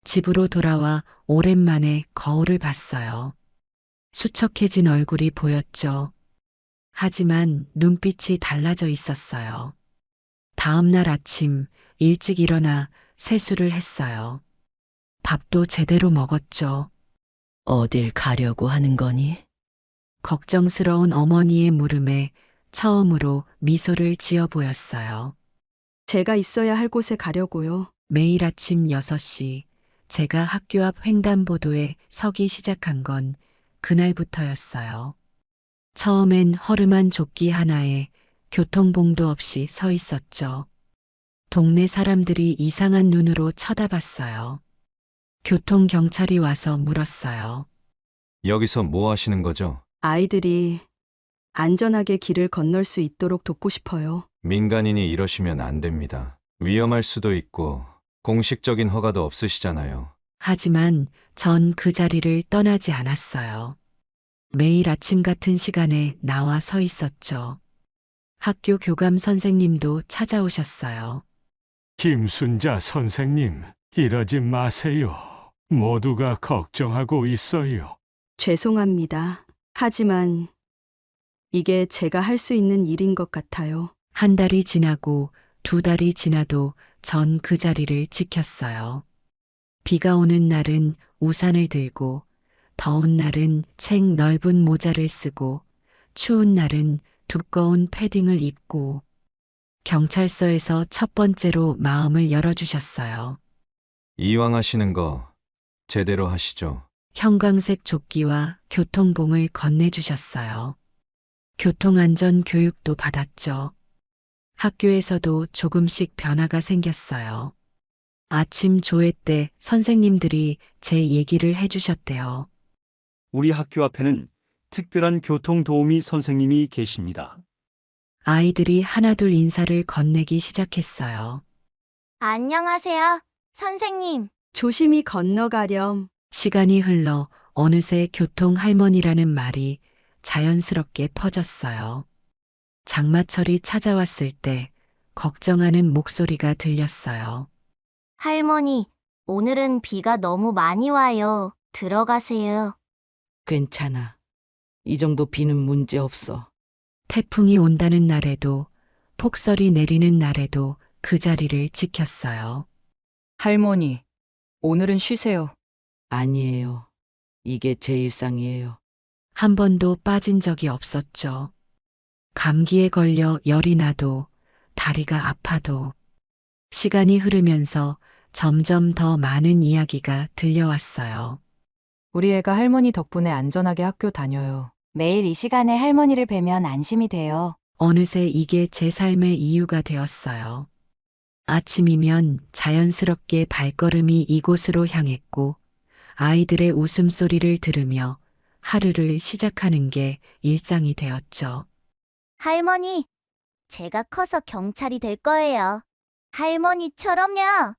A: 집으로 돌아와 오랜만에 거울을 봤어요. 수척해진 얼굴이 보였죠. 하지만 눈빛이 달라져 있었어요. 다음 날 아침 일찍 일어나 세수를 했어요. 밥도 제대로 먹었죠.
E: 어딜 가려고 하는 거니?
A: 걱정스러운 어머니의 물음에 처음으로 미소를 지어 보였어요.
K: 제가 있어야 할 곳에 가려고요.
A: 매일 아침 6시 제가 학교 앞 횡단보도에 서기 시작한 건 그날부터였어요. 처음엔 허름한 조끼 하나에 교통봉도 없이 서 있었죠. 동네 사람들이 이상한 눈으로 쳐다봤어요. 교통경찰이 와서 물었어요.
D: 여기서 뭐 하시는 거죠?
K: 아이들이 안전하게 길을 건널 수 있도록 돕고 싶어요.
D: 민간인이 이러시면 안 됩니다. 위험할 수도 있고 공식적인 허가도 없으시잖아요.
A: 하지만 전 그 자리를 떠나지 않았어요. 매일 아침 같은 시간에 나와 서 있었죠. 학교 교감 선생님도 찾아오셨어요.
M: 김순자 선생님, 이러지 마세요. 모두가 걱정하고 있어요.
K: 죄송합니다. 하지만 이게 제가 할 수 있는 일인 것 같아요.
A: 한 달이 지나고 2달이 지나도 전 그 자리를 지켰어요. 비가 오는 날은 우산을 들고, 더운 날은 책 넓은 모자를 쓰고, 추운 날은 두꺼운 패딩을 입고, 경찰서에서 첫 번째로 마음을 열어주셨어요.
D: 이왕 하시는 거 제대로 하시죠.
A: 형광색 조끼와 교통봉을 건네주셨어요. 교통안전 교육도 받았죠. 학교에서도 조금씩 변화가 생겼어요. 아침 조회 때 선생님들이 제 얘기를 해주셨대요.
N: 우리 학교 앞에는 특별한 교통도우미 선생님이 계십니다.
A: 아이들이 하나둘 인사를 건네기 시작했어요.
I: 안녕하세요, 선생님.
K: 조심히 건너가렴.
A: 시간이 흘러 어느새 교통 할머니라는 말이 자연스럽게 퍼졌어요. 장마철이 찾아왔을 때 걱정하는 목소리가 들렸어요.
I: 할머니, 오늘은 비가 너무 많이 와요. 들어가세요.
E: 괜찮아. 이 정도 비는 문제 없어.
A: 태풍이 온다는 날에도 폭설이 내리는 날에도 그 자리를 지켰어요.
B: 할머니, 오늘은 쉬세요.
E: 아니에요. 이게 제 일상이에요.
A: 한 번도 빠진 적이 없었죠. 감기에 걸려 열이 나도 다리가 아파도 시간이 흐르면서 점점 더 많은 이야기가 들려왔어요.
F: 우리 애가 할머니 덕분에 안전하게 학교 다녀요.
I: 매일 이 시간에 할머니를 뵈면 안심이 돼요.
A: 어느새 이게 제 삶의 이유가 되었어요. 아침이면 자연스럽게 발걸음이 이곳으로 향했고 아이들의 웃음소리를 들으며 하루를 시작하는 게 일상이 되었죠.
I: 할머니, 제가 커서 경찰이 될 거예요. 할머니처럼요.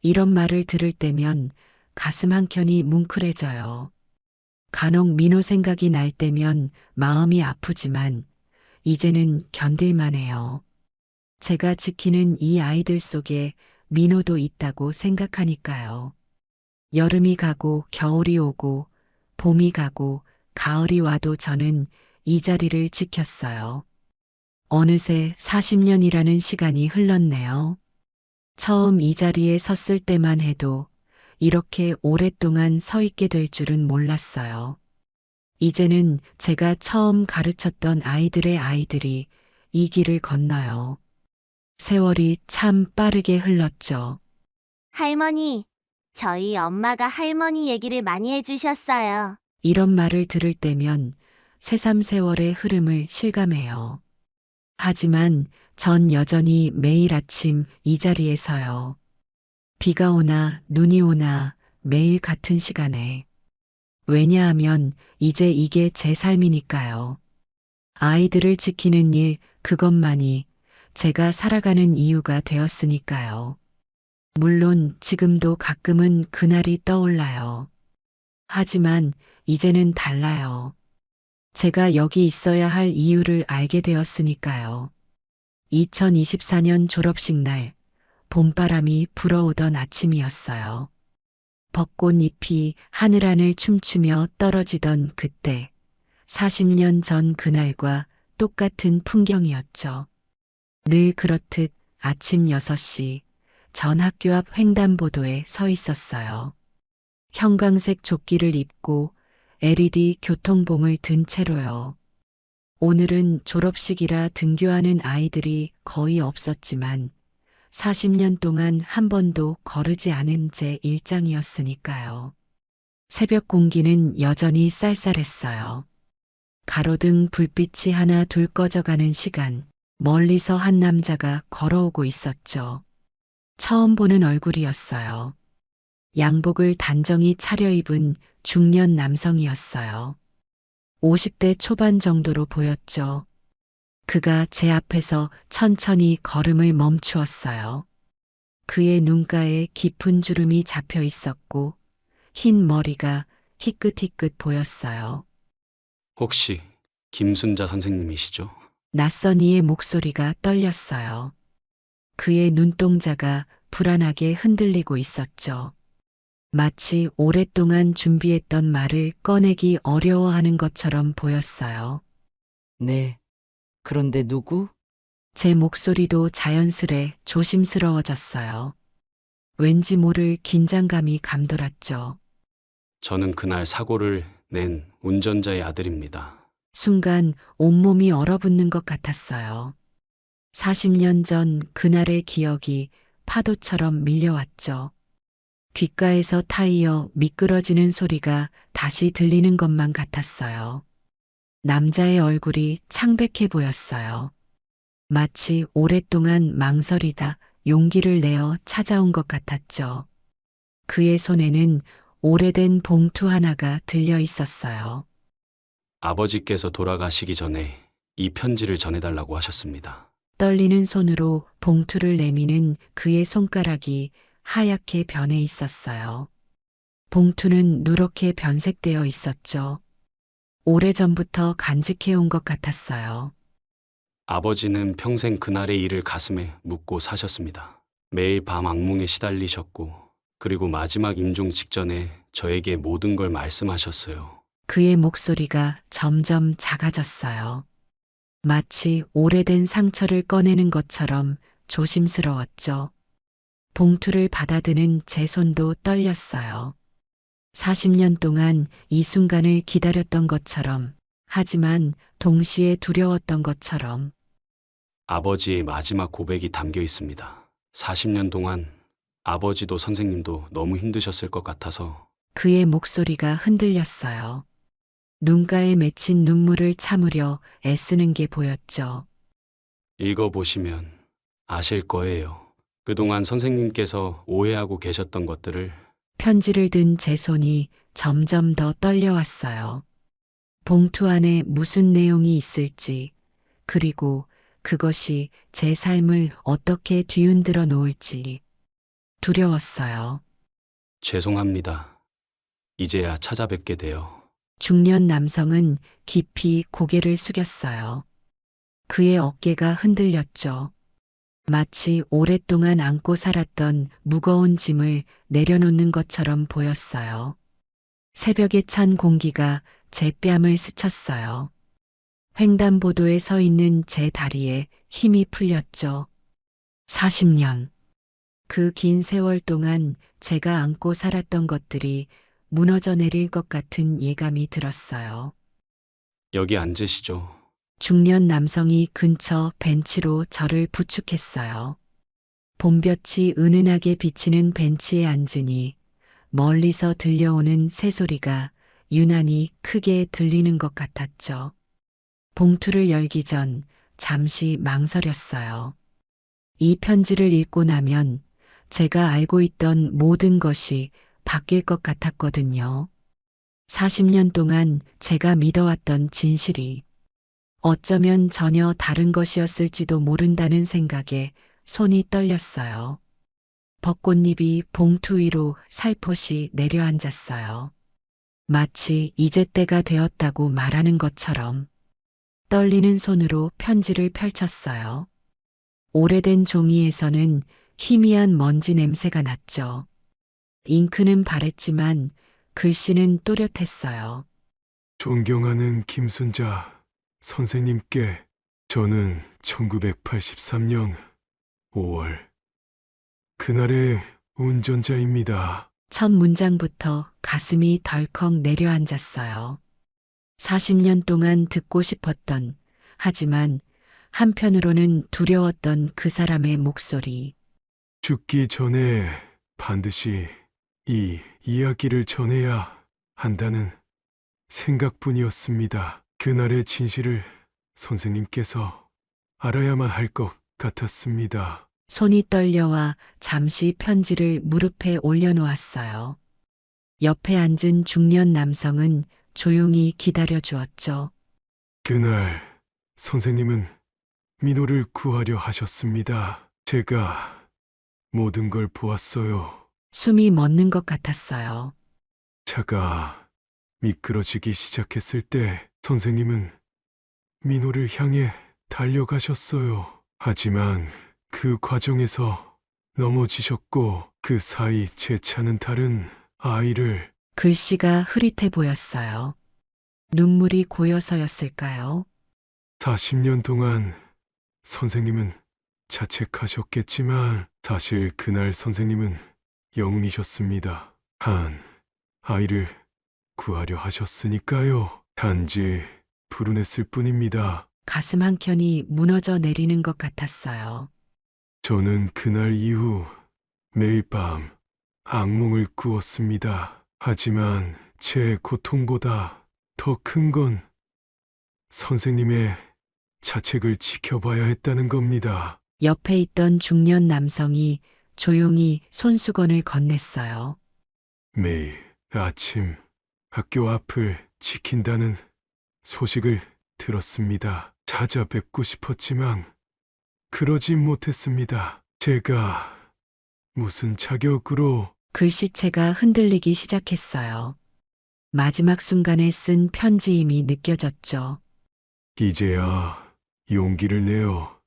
A: 이런 말을 들을 때면 가슴 한켠이 뭉클해져요. 간혹 민호 생각이 날 때면 마음이 아프지만 이제는 견딜만해요. 제가 지키는 이 아이들 속에 민호도 있다고 생각하니까요. 여름이 가고 겨울이 오고 봄이 가고 가을이 와도 저는 이 자리를 지켰어요. 어느새 40년이라는 시간이 흘렀네요. 처음 이 자리에 섰을 때만 해도 이렇게 오랫동안 서 있게 될 줄은 몰랐어요. 이제는 제가 처음 가르쳤던 아이들의 아이들이 이 길을 건너요. 세월이 참 빠르게 흘렀죠.
I: 할머니, 저희 엄마가 할머니 얘기를 많이 해주셨어요.
A: 이런 말을 들을 때면 새삼세월의 흐름을 실감해요. 하지만 전 여전히 매일 아침 이 자리에 서요. 비가 오나 눈이 오나 매일 같은 시간에. 왜냐하면 이제 이게 제 삶이니까요. 아이들을 지키는 일 그것만이 제가 살아가는 이유가 되었으니까요. 물론 지금도 가끔은 그날이 떠올라요. 하지만 이제는 달라요. 제가 여기 있어야 할 이유를 알게 되었으니까요. 2024년 졸업식 날 봄바람이 불어오던 아침이었어요. 벚꽃잎이 하늘하늘 춤추며 떨어지던 그때 40년 전 그날과 똑같은 풍경이었죠. 늘 그렇듯 아침 6시 전 학교 앞 횡단보도에 서 있었어요. 형광색 조끼를 입고 LED 교통봉을 든 채로요. 오늘은 졸업식이라 등교하는 아이들이 거의 없었지만 40년 동안 한 번도 거르지 않은 제 일장이었으니까요. 새벽 공기는 여전히 쌀쌀했어요. 가로등 불빛이 하나 둘 꺼져가는 시간, 멀리서 한 남자가 걸어오고 있었죠. 처음 보는 얼굴이었어요. 양복을 단정히 차려입은 중년 남성이었어요. 50대 초반 정도로 보였죠. 그가 제 앞에서 천천히 걸음을 멈추었어요. 그의 눈가에 깊은 주름이 잡혀 있었고 흰 머리가 희끗희끗 보였어요.
C: 혹시 김순자 선생님이시죠?
A: 낯선 이의 목소리가 떨렸어요. 그의 눈동자가 불안하게 흔들리고 있었죠. 마치 오랫동안 준비했던 말을 꺼내기 어려워하는 것처럼 보였어요.
E: 네. 그런데 누구?
A: 제 목소리도 자연스레 조심스러워졌어요. 왠지 모를 긴장감이 감돌았죠.
C: 저는 그날 사고를 낸 운전자의 아들입니다.
A: 순간 온몸이 얼어붙는 것 같았어요. 40년 전 그날의 기억이 파도처럼 밀려왔죠. 귓가에서 타이어 미끄러지는 소리가 다시 들리는 것만 같았어요. 남자의 얼굴이 창백해 보였어요. 마치 오랫동안 망설이다 용기를 내어 찾아온 것 같았죠. 그의 손에는 오래된 봉투 하나가 들려 있었어요.
C: 아버지께서 돌아가시기 전에 이 편지를 전해달라고 하셨습니다.
A: 떨리는 손으로 봉투를 내미는 그의 손가락이 하얗게 변해 있었어요. 봉투는 누렇게 변색되어 있었죠. 오래전부터 간직해온 것 같았어요.
C: 아버지는 평생 그날의 일을 가슴에 묻고 사셨습니다. 매일 밤 악몽에 시달리셨고, 그리고 마지막 임종 직전에 저에게 모든 걸 말씀하셨어요.
A: 그의 목소리가 점점 작아졌어요. 마치 오래된 상처를 꺼내는 것처럼 조심스러웠죠. 봉투를 받아드는 제 손도 떨렸어요. 40년 동안 이 순간을 기다렸던 것처럼, 하지만 동시에 두려웠던 것처럼.
C: 아버지의 마지막 고백이 담겨 있습니다. 40년 동안 아버지도 선생님도 너무 힘드셨을 것 같아서.
A: 그의 목소리가 흔들렸어요. 눈가에 맺힌 눈물을 참으려 애쓰는 게 보였죠.
C: 읽어보시면 아실 거예요. 그동안 선생님께서 오해하고 계셨던 것들을.
A: 편지를 든 제 손이 점점 더 떨려왔어요. 봉투 안에 무슨 내용이 있을지, 그리고 그것이 제 삶을 어떻게 뒤흔들어 놓을지 두려웠어요.
C: 죄송합니다. 이제야 찾아뵙게 되어.
A: 중년 남성은 깊이 고개를 숙였어요. 그의 어깨가 흔들렸죠. 마치 오랫동안 안고 살았던 무거운 짐을 내려놓는 것처럼 보였어요. 새벽에 찬 공기가 제 뺨을 스쳤어요. 횡단보도에 서 있는 제 다리에 힘이 풀렸죠. 40년. 그 긴 세월 동안 제가 안고 살았던 것들이 무너져 내릴 것 같은 예감이 들었어요.
C: 여기 앉으시죠.
A: 중년 남성이 근처 벤치로 저를 부축했어요. 봄볕이 은은하게 비치는 벤치에 앉으니 멀리서 들려오는 새소리가 유난히 크게 들리는 것 같았죠. 봉투를 열기 전 잠시 망설였어요. 이 편지를 읽고 나면 제가 알고 있던 모든 것이 바뀔 것 같았거든요. 40년 동안 제가 믿어왔던 진실이 어쩌면 전혀 다른 것이었을지도 모른다는 생각에 손이 떨렸어요. 벚꽃잎이 봉투 위로 살포시 내려앉았어요. 마치 이제 때가 되었다고 말하는 것처럼. 떨리는 손으로 편지를 펼쳤어요. 오래된 종이에서는 희미한 먼지 냄새가 났죠. 잉크는 바랬지만 글씨는 또렷했어요.
M: 존경하는 김순자 선생님께 저는 1983년 5월 그날의 운전자입니다.
A: 첫 문장부터 가슴이 덜컥 내려앉았어요. 40년 동안 듣고 싶었던, 하지만 한편으로는 두려웠던 그 사람의 목소리.
M: 죽기 전에 반드시 이 이야기를 전해야 한다는 생각뿐이었습니다. 그날의 진실을 선생님께서 알아야만 할 것 같았습니다.
A: 손이 떨려와 잠시 편지를 무릎에 올려놓았어요. 옆에 앉은 중년 남성은 조용히 기다려 주었죠.
M: 그날 선생님은 민호를 구하려 하셨습니다. 제가 모든 걸 보았어요.
A: 숨이 멎는 것 같았어요.
M: 차가 미끄러지기 시작했을 때 선생님은 민호를 향해 달려가셨어요. 하지만 그 과정에서 넘어지셨고 그 사이 제 차는 다른 아이를
A: 글씨가 흐릿해 보였어요. 눈물이 고여서였을까요?
M: 40년 동안 선생님은 자책하셨겠지만 사실 그날 선생님은 영리셨습니다. 한 아이를 구하려 하셨으니까요. 단지 불운했을 뿐입니다.
A: 가슴 한켠이 무너져 내리는 것 같았어요.
M: 저는 그날 이후 매일 밤 악몽을 꾸었습니다. 하지만 제 고통보다 더 큰 건 선생님의 자책을 지켜봐야 했다는 겁니다.
A: 옆에 있던 중년 남성이 조용히 손수건을 건넸어요.
M: 매일 아침 학교 앞을 지킨다는 소식을 들었습니다. 찾아뵙고 싶었지만 그러지 못했습니다. 제가 무슨 자격으로
A: 글씨체가 흔들리기 시작했어요. 마지막 순간에 쓴 편지임이 느껴졌죠.
M: 이제야 용기를 내어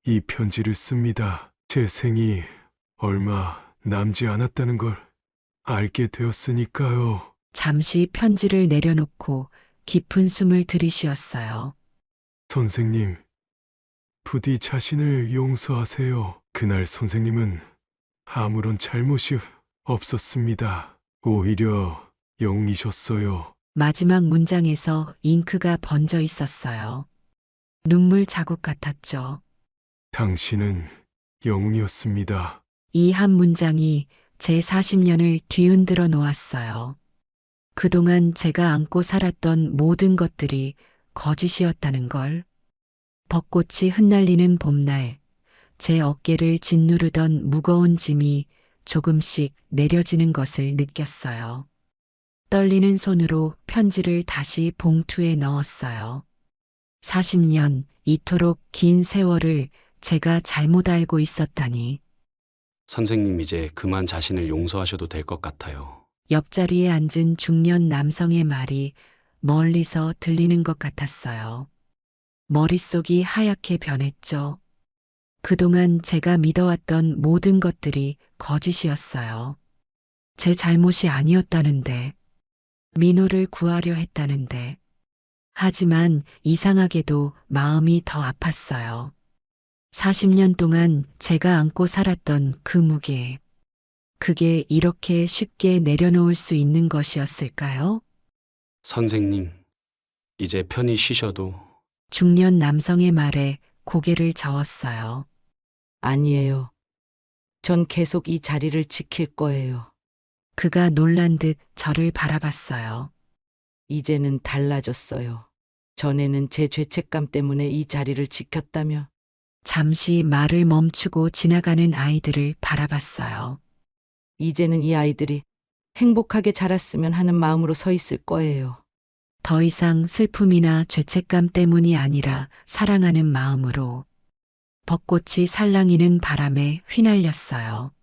M: 이 편지를 씁니다. 제 생이 얼마 남지 않았다는 걸 알게 되었으니까요.
A: 잠시 편지를 내려놓고 깊은 숨을 들이쉬었어요.
M: 선생님, 부디 자신을 용서하세요. 그날 선생님은 아무런 잘못이 없었습니다. 오히려 영이셨어요.
A: 마지막 문장에서 잉크가 번져 있었어요. 눈물 자국 같았죠.
M: 당신은 영웅이었습니다.
A: 이 한 문장이 제 40년을 뒤흔들어 놓았어요. 그동안 제가 안고 살았던 모든 것들이 거짓이었다는 걸. 벚꽃이 흩날리는 봄날, 제 어깨를 짓누르던 무거운 짐이 조금씩 내려지는 것을 느꼈어요. 떨리는 손으로 편지를 다시 봉투에 넣었어요. 40년, 이토록 긴 세월을 제가 잘못 알고 있었다니.
C: 선생님 이제 그만 자신을 용서하셔도 될 것 같아요.
A: 옆자리에 앉은 중년 남성의 말이 멀리서 들리는 것 같았어요. 머릿속이 하얗게 변했죠. 그동안 제가 믿어왔던 모든 것들이 거짓이었어요. 제 잘못이 아니었다는데, 민호를 구하려 했다는데. 하지만 이상하게도 마음이 더 아팠어요. 40년 동안 제가 안고 살았던 그 무게. 그게 이렇게 쉽게 내려놓을 수 있는 것이었을까요?
C: 선생님, 이제 편히 쉬셔도
A: 중년 남성의 말에 고개를 저었어요.
E: 아니에요. 전 계속 이 자리를 지킬 거예요.
A: 그가 놀란 듯 저를 바라봤어요.
E: 이제는 달라졌어요. 전에는 제 죄책감 때문에 이 자리를 지켰다며.
A: 잠시 말을 멈추고 지나가는 아이들을 바라봤어요.
E: 이제는 이 아이들이 행복하게 자랐으면 하는 마음으로 서 있을 거예요.
A: 더 이상 슬픔이나 죄책감 때문이 아니라 사랑하는 마음으로. 벚꽃이 살랑이는 바람에 휘날렸어요.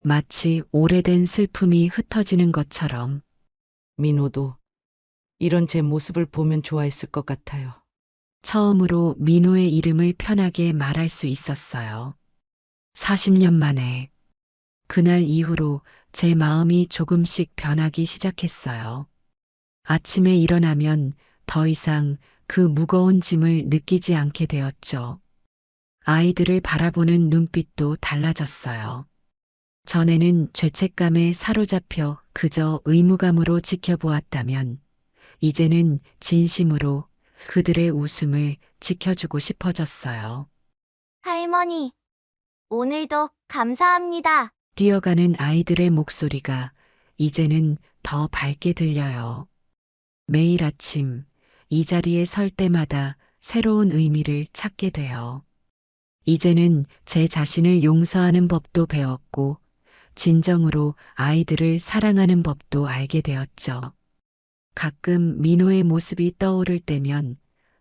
A: 마치 오래된 슬픔이 흩어지는 것처럼.
E: 민호도 이런 제 모습을 보면 좋아했을 것 같아요.
A: 처음으로 민호의 이름을 편하게 말할 수 있었어요. 40년 만에. 그날 이후로 제 마음이 조금씩 변하기 시작했어요. 아침에 일어나면 더 이상 그 무거운 짐을 느끼지 않게 되었죠. 아이들을 바라보는 눈빛도 달라졌어요. 전에는 죄책감에 사로잡혀 그저 의무감으로 지켜보았다면, 이제는 진심으로 그들의 웃음을 지켜주고 싶어졌어요.
I: 할머니, 오늘도 감사합니다.
A: 뛰어가는 아이들의 목소리가 이제는 더 밝게 들려요. 매일 아침 이 자리에 설 때마다 새로운 의미를 찾게 돼요. 이제는 제 자신을 용서하는 법도 배웠고, 진정으로 아이들을 사랑하는 법도 알게 되었죠. 가끔 민호의 모습이 떠오를 때면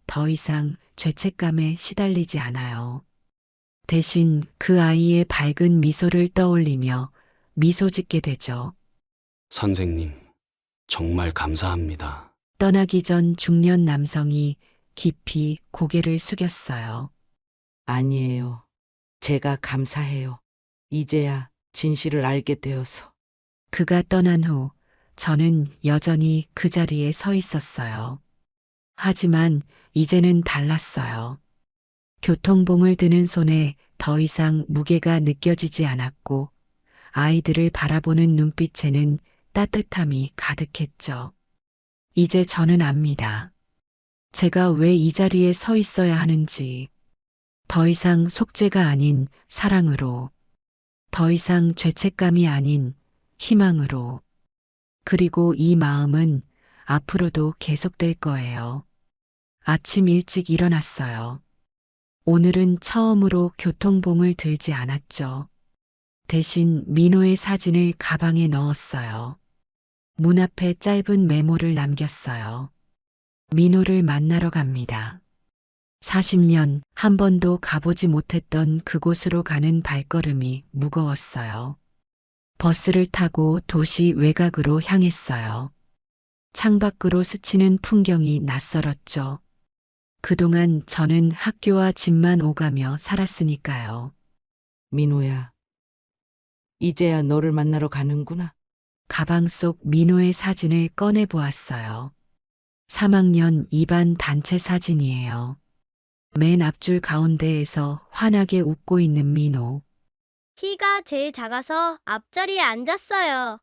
A: 더 이상 죄책감에 시달리지 않아요. 대신 그 아이의 밝은 미소를 떠올리며 미소 짓게 되죠.
C: 선생님, 정말 감사합니다.
A: 떠나기 전 중년 남성이 깊이 고개를 숙였어요.
E: 아니에요. 제가 감사해요. 이제야 진실을 알게 되어서.
A: 그가 떠난 후 저는 여전히 그 자리에 서 있었어요. 하지만 이제는 달랐어요. 교통봉을 드는 손에 더 이상 무게가 느껴지지 않았고, 아이들을 바라보는 눈빛에는 따뜻함이 가득했죠. 이제 저는 압니다. 제가 왜 이 자리에 서 있어야 하는지. 더 이상 속죄가 아닌 사랑으로, 더 이상 죄책감이 아닌 희망으로. 그리고 이 마음은 앞으로도 계속될 거예요. 아침 일찍 일어났어요. 오늘은 처음으로 교통봉을 들지 않았죠. 대신 민호의 사진을 가방에 넣었어요. 문 앞에 짧은 메모를 남겼어요. 민호를 만나러 갑니다. 40년 한 번도 가보지 못했던 그곳으로 가는 발걸음이 무거웠어요. 버스를 타고 도시 외곽으로 향했어요. 창밖으로 스치는 풍경이 낯설었죠. 그동안 저는 학교와 집만 오가며 살았으니까요.
E: 민호야, 이제야 너를 만나러 가는구나.
A: 가방 속 민호의 사진을 꺼내 보았어요. 3학년 2반 단체 사진이에요. 맨 앞줄 가운데에서 환하게 웃고 있는 민호.
L: 키가 제일 작아서 앞자리에 앉았어요.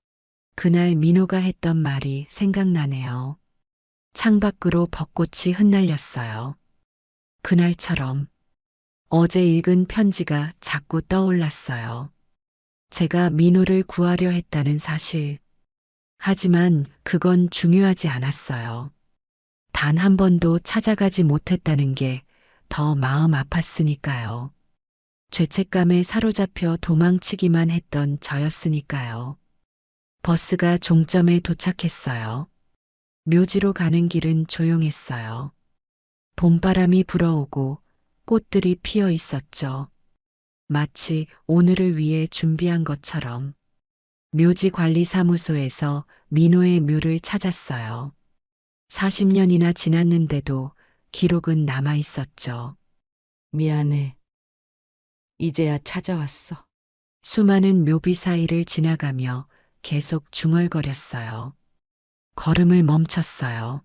A: 그날 민호가 했던 말이 생각나네요. 창밖으로 벚꽃이 흩날렸어요. 그날처럼 어제 읽은 편지가 자꾸 떠올랐어요. 제가 민호를 구하려 했다는 사실. 하지만 그건 중요하지 않았어요. 단 한 번도 찾아가지 못했다는 게 더 마음 아팠으니까요. 죄책감에 사로잡혀 도망치기만 했던 저였으니까요. 버스가 종점에 도착했어요. 묘지로 가는 길은 조용했어요. 봄바람이 불어오고 꽃들이 피어 있었죠. 마치 오늘을 위해 준비한 것처럼. 묘지 관리사무소에서 민호의 묘를 찾았어요. 40년이나 지났는데도 기록은 남아 있었죠.
E: 미안해. 이제야 찾아왔어.
A: 수많은 묘비 사이를 지나가며 계속 중얼거렸어요. 걸음을 멈췄어요.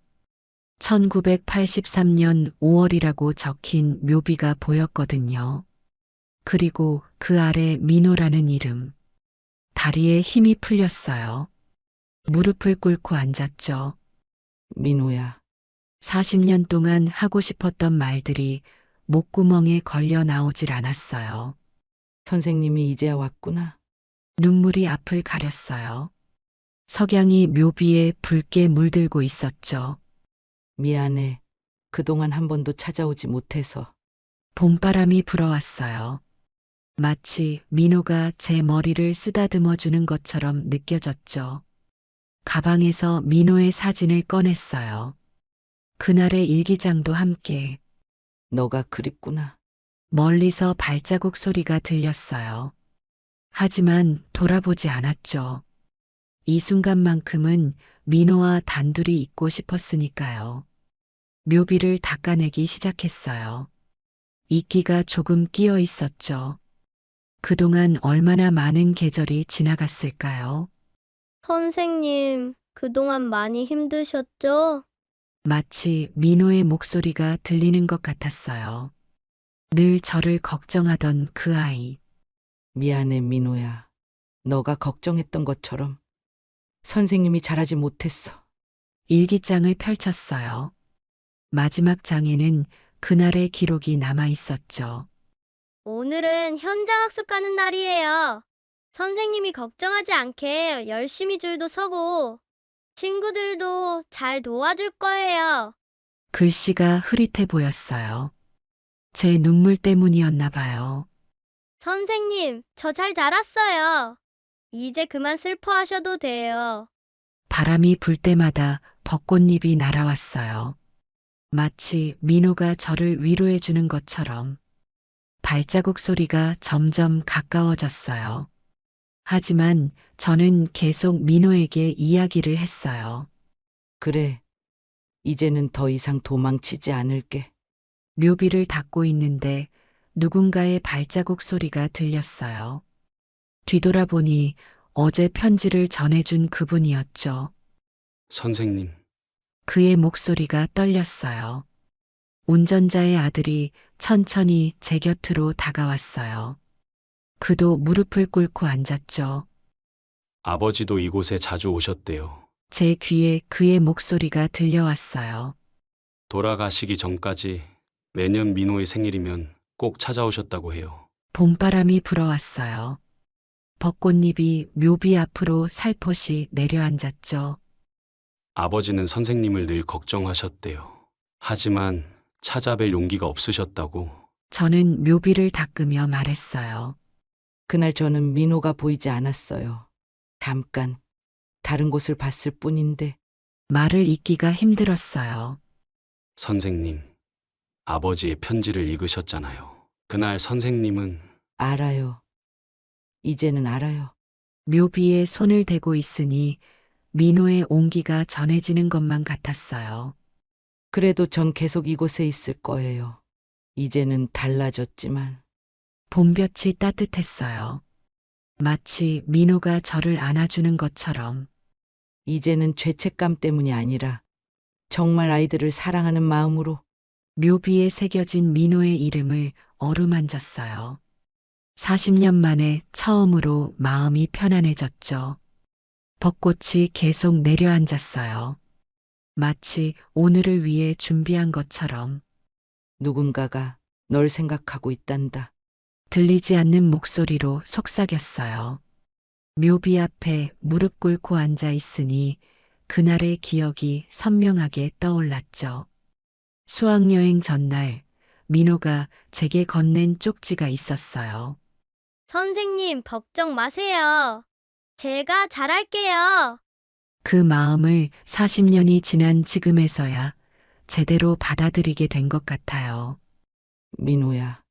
A: 1983년 5월이라고 적힌 묘비가 보였거든요. 그리고 그 아래 민호라는 이름. 다리에 힘이 풀렸어요. 무릎을 꿇고 앉았죠.
E: 민호야.
A: 40년 동안 하고 싶었던 말들이 목구멍에 걸려 나오질 않았어요.
E: 선생님이 이제야 왔구나.
A: 눈물이 앞을 가렸어요. 석양이 묘비에 붉게 물들고 있었죠.
E: 미안해. 그동안 한 번도 찾아오지 못해서.
A: 봄바람이 불어왔어요. 마치 민호가 제 머리를 쓰다듬어 주는 것처럼 느껴졌죠. 가방에서 민호의 사진을 꺼냈어요. 그날의 일기장도 함께.
E: 너가 그립구나.
A: 멀리서 발자국 소리가 들렸어요. 하지만 돌아보지 않았죠. 이 순간만큼은 민호와 단둘이 있고 싶었으니까요. 묘비를 닦아내기 시작했어요. 이끼가 조금 끼어 있었죠. 그동안 얼마나 많은 계절이 지나갔을까요?
L: 선생님, 그동안 많이 힘드셨죠?
A: 마치 민호의 목소리가 들리는 것 같았어요. 늘 저를 걱정하던 그 아이.
E: 미안해, 민호야. 너가 걱정했던 것처럼 선생님이 잘하지 못했어.
A: 일기장을 펼쳤어요. 마지막 장에는 그날의 기록이 남아 있었죠.
L: 오늘은 현장 학습 가는 날이에요. 선생님이 걱정하지 않게 열심히 줄도 서고 친구들도 잘 도와줄 거예요.
A: 글씨가 흐릿해 보였어요. 제 눈물 때문이었나 봐요.
L: 선생님, 저 잘 자랐어요. 이제 그만 슬퍼하셔도 돼요.
A: 바람이 불 때마다 벚꽃잎이 날아왔어요. 마치 민호가 저를 위로해 주는 것처럼. 발자국 소리가 점점 가까워졌어요. 하지만 저는 계속 민호에게 이야기를 했어요.
E: 그래. 이제는 더 이상 도망치지 않을게.
A: 묘비를 닫고 있는데 누군가의 발자국 소리가 들렸어요. 뒤돌아보니 어제 편지를 전해준 그분이었죠.
C: 선생님,
A: 그의 목소리가 떨렸어요. 운전자의 아들이 천천히 제 곁으로 다가왔어요. 그도 무릎을 꿇고 앉았죠.
C: 아버지도 이곳에 자주 오셨대요.
A: 제 귀에 그의 목소리가 들려왔어요.
C: 돌아가시기 전까지 매년 민호의 생일이면 꼭 찾아오셨다고 해요.
A: 봄바람이 불어왔어요. 벚꽃잎이 묘비 앞으로 살포시 내려앉았죠.
C: 아버지는 선생님을 늘 걱정하셨대요. 하지만 찾아뵐 용기가 없으셨다고.
A: 저는 묘비를 닦으며 말했어요.
E: 그날 저는 민호가 보이지 않았어요. 잠깐 다른 곳을 봤을 뿐인데.
A: 말을 잇기가 힘들었어요.
C: 선생님, 아버지의 편지를 읽으셨잖아요. 그날 선생님은
E: 알아요. 이제는 알아요.
A: 묘비에 손을 대고 있으니 민호의 온기가 전해지는 것만 같았어요.
E: 그래도 전 계속 이곳에 있을 거예요. 이제는 달라졌지만.
A: 봄볕이 따뜻했어요. 마치 민호가 저를 안아주는 것처럼.
E: 이제는 죄책감 때문이 아니라 정말 아이들을 사랑하는 마음으로.
A: 묘비에 새겨진 민호의 이름을 어루만졌어요. 40년 만에 처음으로 마음이 편안해졌죠. 벚꽃이 계속 내려앉았어요. 마치 오늘을 위해 준비한 것처럼.
E: 누군가가 널 생각하고 있단다.
A: 들리지 않는 목소리로 속삭였어요. 묘비 앞에 무릎 꿇고 앉아 있으니 그날의 기억이 선명하게 떠올랐죠. 수학여행 전날 민호가 제게 건넨 쪽지가 있었어요.
L: 선생님, 걱정 마세요. 제가 잘할게요.
A: 그 마음을 40년이 지난 지금에서야 제대로 받아들이게 된 것 같아요.
E: 민호야.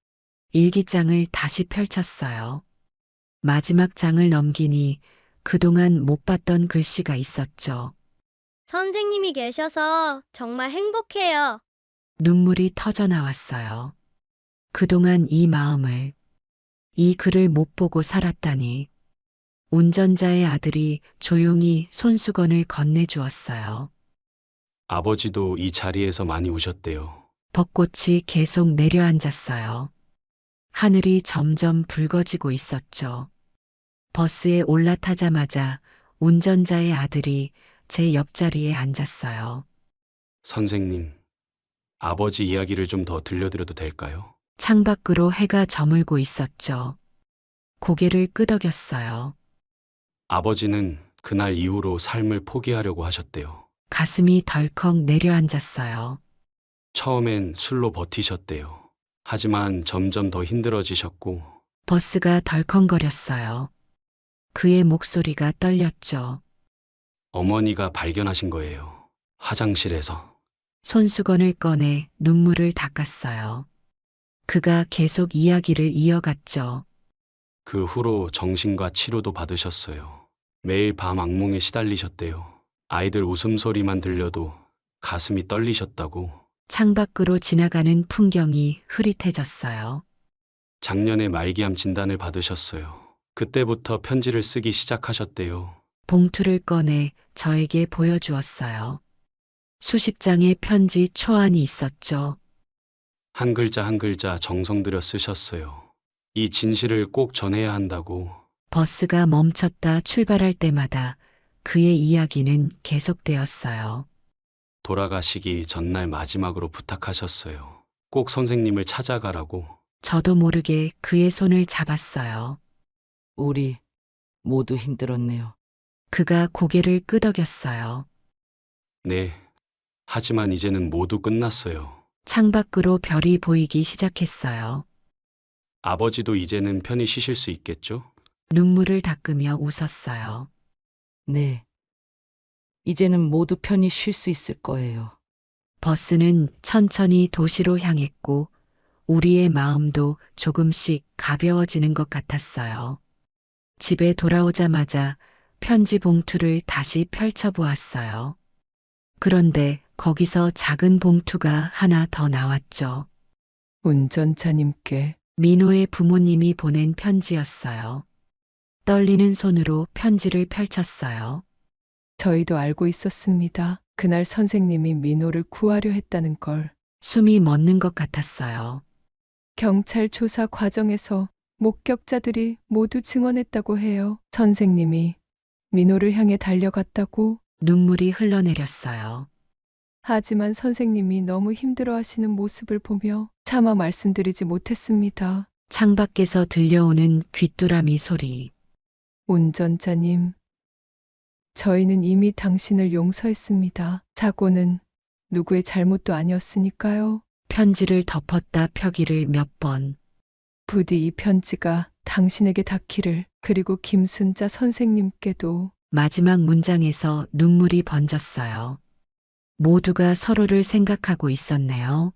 A: 일기장을 다시 펼쳤어요. 마지막 장을 넘기니 그동안 못 봤던 글씨가 있었죠.
L: 선생님이 계셔서 정말 행복해요.
A: 눈물이 터져 나왔어요. 그동안 이 마음을, 이 글을 못 보고 살았다니. 운전자의 아들이 조용히 손수건을 건네주었어요.
C: 아버지도 이 자리에서 많이 우셨대요.
A: 벚꽃이 계속 내려앉았어요. 하늘이 점점 붉어지고 있었죠. 버스에 올라타자마자 운전자의 아들이 제 옆자리에 앉았어요.
C: 선생님, 아버지 이야기를 좀 더 들려드려도 될까요?
A: 창밖으로 해가 저물고 있었죠. 고개를 끄덕였어요.
C: 아버지는 그날 이후로 삶을 포기하려고 하셨대요.
A: 가슴이 덜컥 내려앉았어요.
C: 처음엔 술로 버티셨대요. 하지만 점점 더 힘들어지셨고
A: 버스가 덜컹거렸어요. 그의 목소리가 떨렸죠.
C: 어머니가 발견하신 거예요. 화장실에서.
A: 손수건을 꺼내 눈물을 닦았어요. 그가 계속 이야기를 이어갔죠.
C: 그 후로 정신과 치료도 받으셨어요. 매일 밤 악몽에 시달리셨대요. 아이들 웃음소리만 들려도 가슴이 떨리셨다고.
A: 창밖으로 지나가는 풍경이 흐릿해졌어요.
C: 작년에 말기암 진단을 받으셨어요. 그때부터 편지를 쓰기 시작하셨대요.
A: 봉투를 꺼내 저에게 보여주었어요. 수십 장의 편지 초안이 있었죠.
C: 한 글자 한 글자 정성 들여 쓰셨어요. 이 진실을 꼭 전해야 한다고.
A: 버스가 멈췄다 출발할 때마다 그의 이야기는 계속되었어요.
C: 돌아가시기 전날 마지막으로 부탁하셨어요. 꼭 선생님을 찾아가라고.
A: 저도 모르게 그의 손을 잡았어요.
E: 우리 모두 힘들었네요.
A: 그가 고개를 끄덕였어요.
C: 네. 하지만 이제는 모두 끝났어요.
A: 창밖으로 별이 보이기 시작했어요.
C: 아버지도 이제는 편히 쉬실 수 있겠죠?
A: 눈물을 닦으며 웃었어요.
E: 네. 이제는 모두 편히 쉴 수 있을 거예요.
A: 버스는 천천히 도시로 향했고 우리의 마음도 조금씩 가벼워지는 것 같았어요. 집에 돌아오자마자 편지 봉투를 다시 펼쳐보았어요. 그런데 거기서 작은 봉투가 하나 더 나왔죠.
O: 운전자님께
A: 민호의 부모님이 보낸 편지였어요. 떨리는 손으로 편지를 펼쳤어요.
O: 저희도 알고 있었습니다. 그날 선생님이 민호를 구하려 했다는 걸.
A: 숨이 멎는 것 같았어요.
O: 경찰 조사 과정에서 목격자들이 모두 증언했다고 해요. 선생님이 민호를 향해 달려갔다고.
A: 눈물이 흘러내렸어요.
O: 하지만 선생님이 너무 힘들어하시는 모습을 보며 차마 말씀드리지 못했습니다.
A: 창밖에서 들려오는 귀뚜라미 소리.
O: 운전자님, 저희는 이미 당신을 용서했습니다. 사고는 누구의 잘못도 아니었으니까요.
A: 편지를 덮었다 펴기를 몇 번.
O: 부디 이 편지가 당신에게 닿기를, 그리고 김순자 선생님께도.
A: 마지막 문장에서 눈물이 번졌어요. 모두가 서로를 생각하고 있었네요.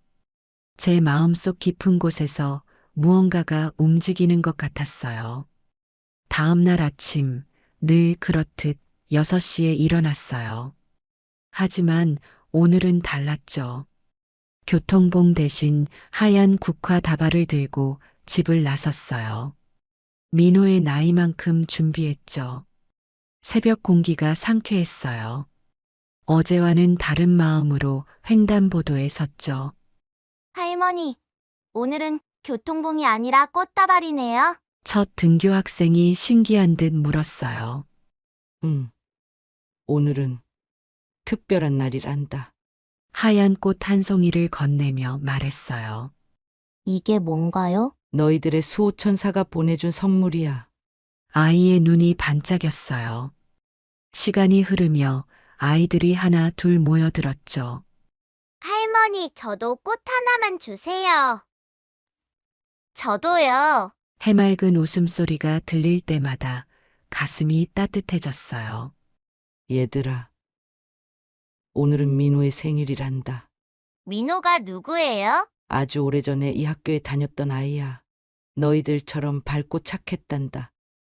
A: 제 마음속 깊은 곳에서 무언가가 움직이는 것 같았어요. 다음 날 아침, 늘 그렇듯 6시에 일어났어요. 하지만 오늘은 달랐죠. 교통봉 대신 하얀 국화 다발을 들고 집을 나섰어요. 민호의 나이만큼 준비했죠. 새벽 공기가 상쾌했어요. 어제와는 다른 마음으로 횡단보도에 섰죠.
I: 할머니, 오늘은 교통봉이 아니라 꽃다발이네요.
A: 첫 등교 학생이 신기한 듯 물었어요.
E: 오늘은 특별한 날이란다.
A: 하얀 꽃 한 송이를 건네며 말했어요.
I: 이게 뭔가요?
E: 너희들의 수호천사가 보내준 선물이야.
A: 아이의 눈이 반짝였어요. 시간이 흐르며 아이들이 하나 둘 모여들었죠.
I: 할머니, 저도 꽃 하나만 주세요. 저도요.
A: 해맑은 웃음소리가 들릴 때마다 가슴이 따뜻해졌어요.
E: 얘들아, 오늘은 민호의 생일이란다.
I: 민호가 누구예요?
E: 아주 오래전에 이 학교에 다녔던 아이야. 너희들처럼 밝고 착했단다.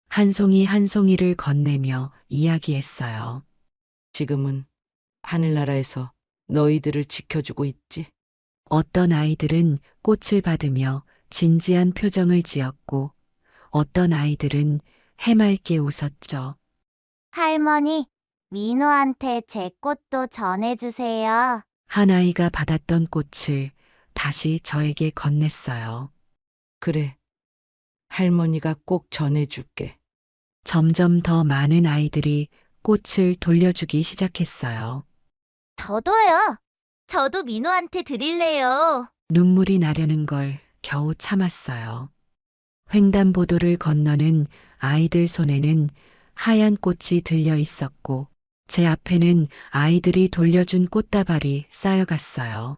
A: 한 송이 한 송이를 건네며 이야기했어요.
E: 지금은 하늘나라에서 너희들을 지켜주고 있지.
A: 어떤 아이들은 꽃을 받으며 진지한 표정을 지었고 어떤 아이들은 해맑게 웃었죠.
I: 할머니, 민호한테 제 꽃도 전해주세요.
A: 한 아이가 받았던 꽃을 다시 저에게 건넸어요.
E: 그래, 할머니가 꼭 전해줄게.
A: 점점 더 많은 아이들이 꽃을 돌려주기 시작했어요.
I: 저도요. 저도 민호한테 드릴래요.
A: 눈물이 나려는 걸 겨우 참았어요. 횡단보도를 건너는 아이들 손에는 하얀 꽃이 들려 있었고 제 앞에는 아이들이 돌려준 꽃다발이 쌓여갔어요.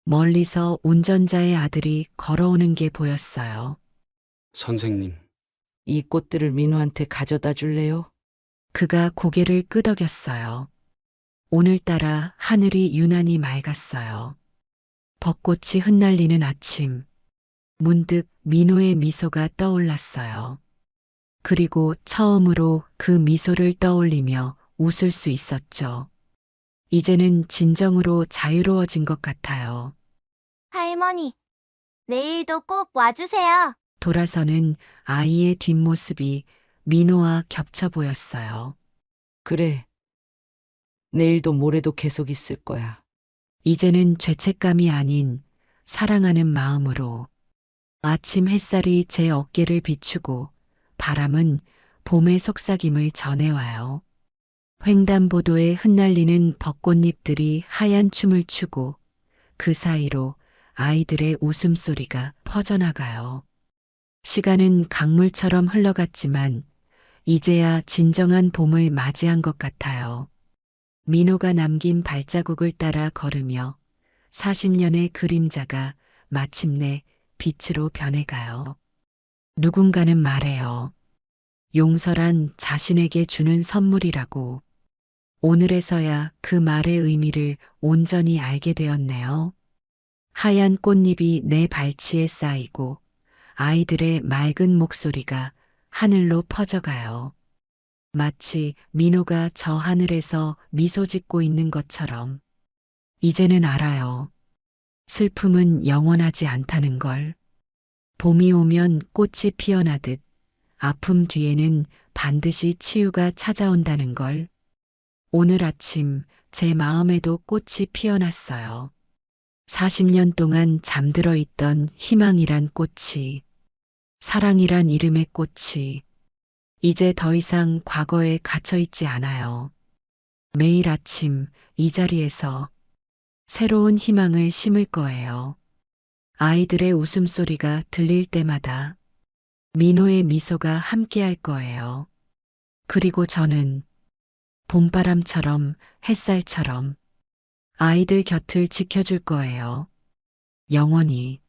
A: 멀리서 운전자의 아들이 걸어오는 게 보였어요.
C: 선생님,
E: 이 꽃들을 민호한테 가져다 줄래요?
A: 그가 고개를 끄덕였어요. 오늘따라 하늘이 유난히 맑았어요. 벚꽃이 흩날리는 아침. 문득 민호의 미소가 떠올랐어요. 그리고 처음으로 그 미소를 떠올리며 웃을 수 있었죠. 이제는 진정으로 자유로워진 것 같아요.
I: 할머니, 내일도 꼭 와주세요.
A: 돌아서는 아이의 뒷모습이 민호와 겹쳐 보였어요.
E: 그래. 내일도 모레도 계속 있을 거야.
A: 이제는 죄책감이 아닌 사랑하는 마음으로. 아침 햇살이 제 어깨를 비추고 바람은 봄의 속삭임을 전해와요. 횡단보도에 흩날리는 벚꽃잎들이 하얀 춤을 추고 그 사이로 아이들의 웃음소리가 퍼져나가요. 시간은 강물처럼 흘러갔지만 이제야 진정한 봄을 맞이한 것 같아요. 민호가 남긴 발자국을 따라 걸으며 40년의 그림자가 마침내 빛으로 변해가요. 누군가는 말해요. 용서란 자신에게 주는 선물이라고. 오늘에서야 그 말의 의미를 온전히 알게 되었네요. 하얀 꽃잎이 내 발치에 쌓이고 아이들의 맑은 목소리가 하늘로 퍼져가요. 마치 민호가 저 하늘에서 미소 짓고 있는 것처럼. 이제는 알아요. 슬픔은 영원하지 않다는 걸. 봄이 오면 꽃이 피어나듯 아픔 뒤에는 반드시 치유가 찾아온다는 걸. 오늘 아침 제 마음에도 꽃이 피어났어요. 40년 동안 잠들어 있던 희망이란 꽃이, 사랑이란 이름의 꽃이, 이제 더 이상 과거에 갇혀 있지 않아요. 매일 아침 이 자리에서 새로운 희망을 심을 거예요. 아이들의 웃음소리가 들릴 때마다 민호의 미소가 함께할 거예요. 그리고 저는 봄바람처럼 햇살처럼 아이들 곁을 지켜줄 거예요. 영원히.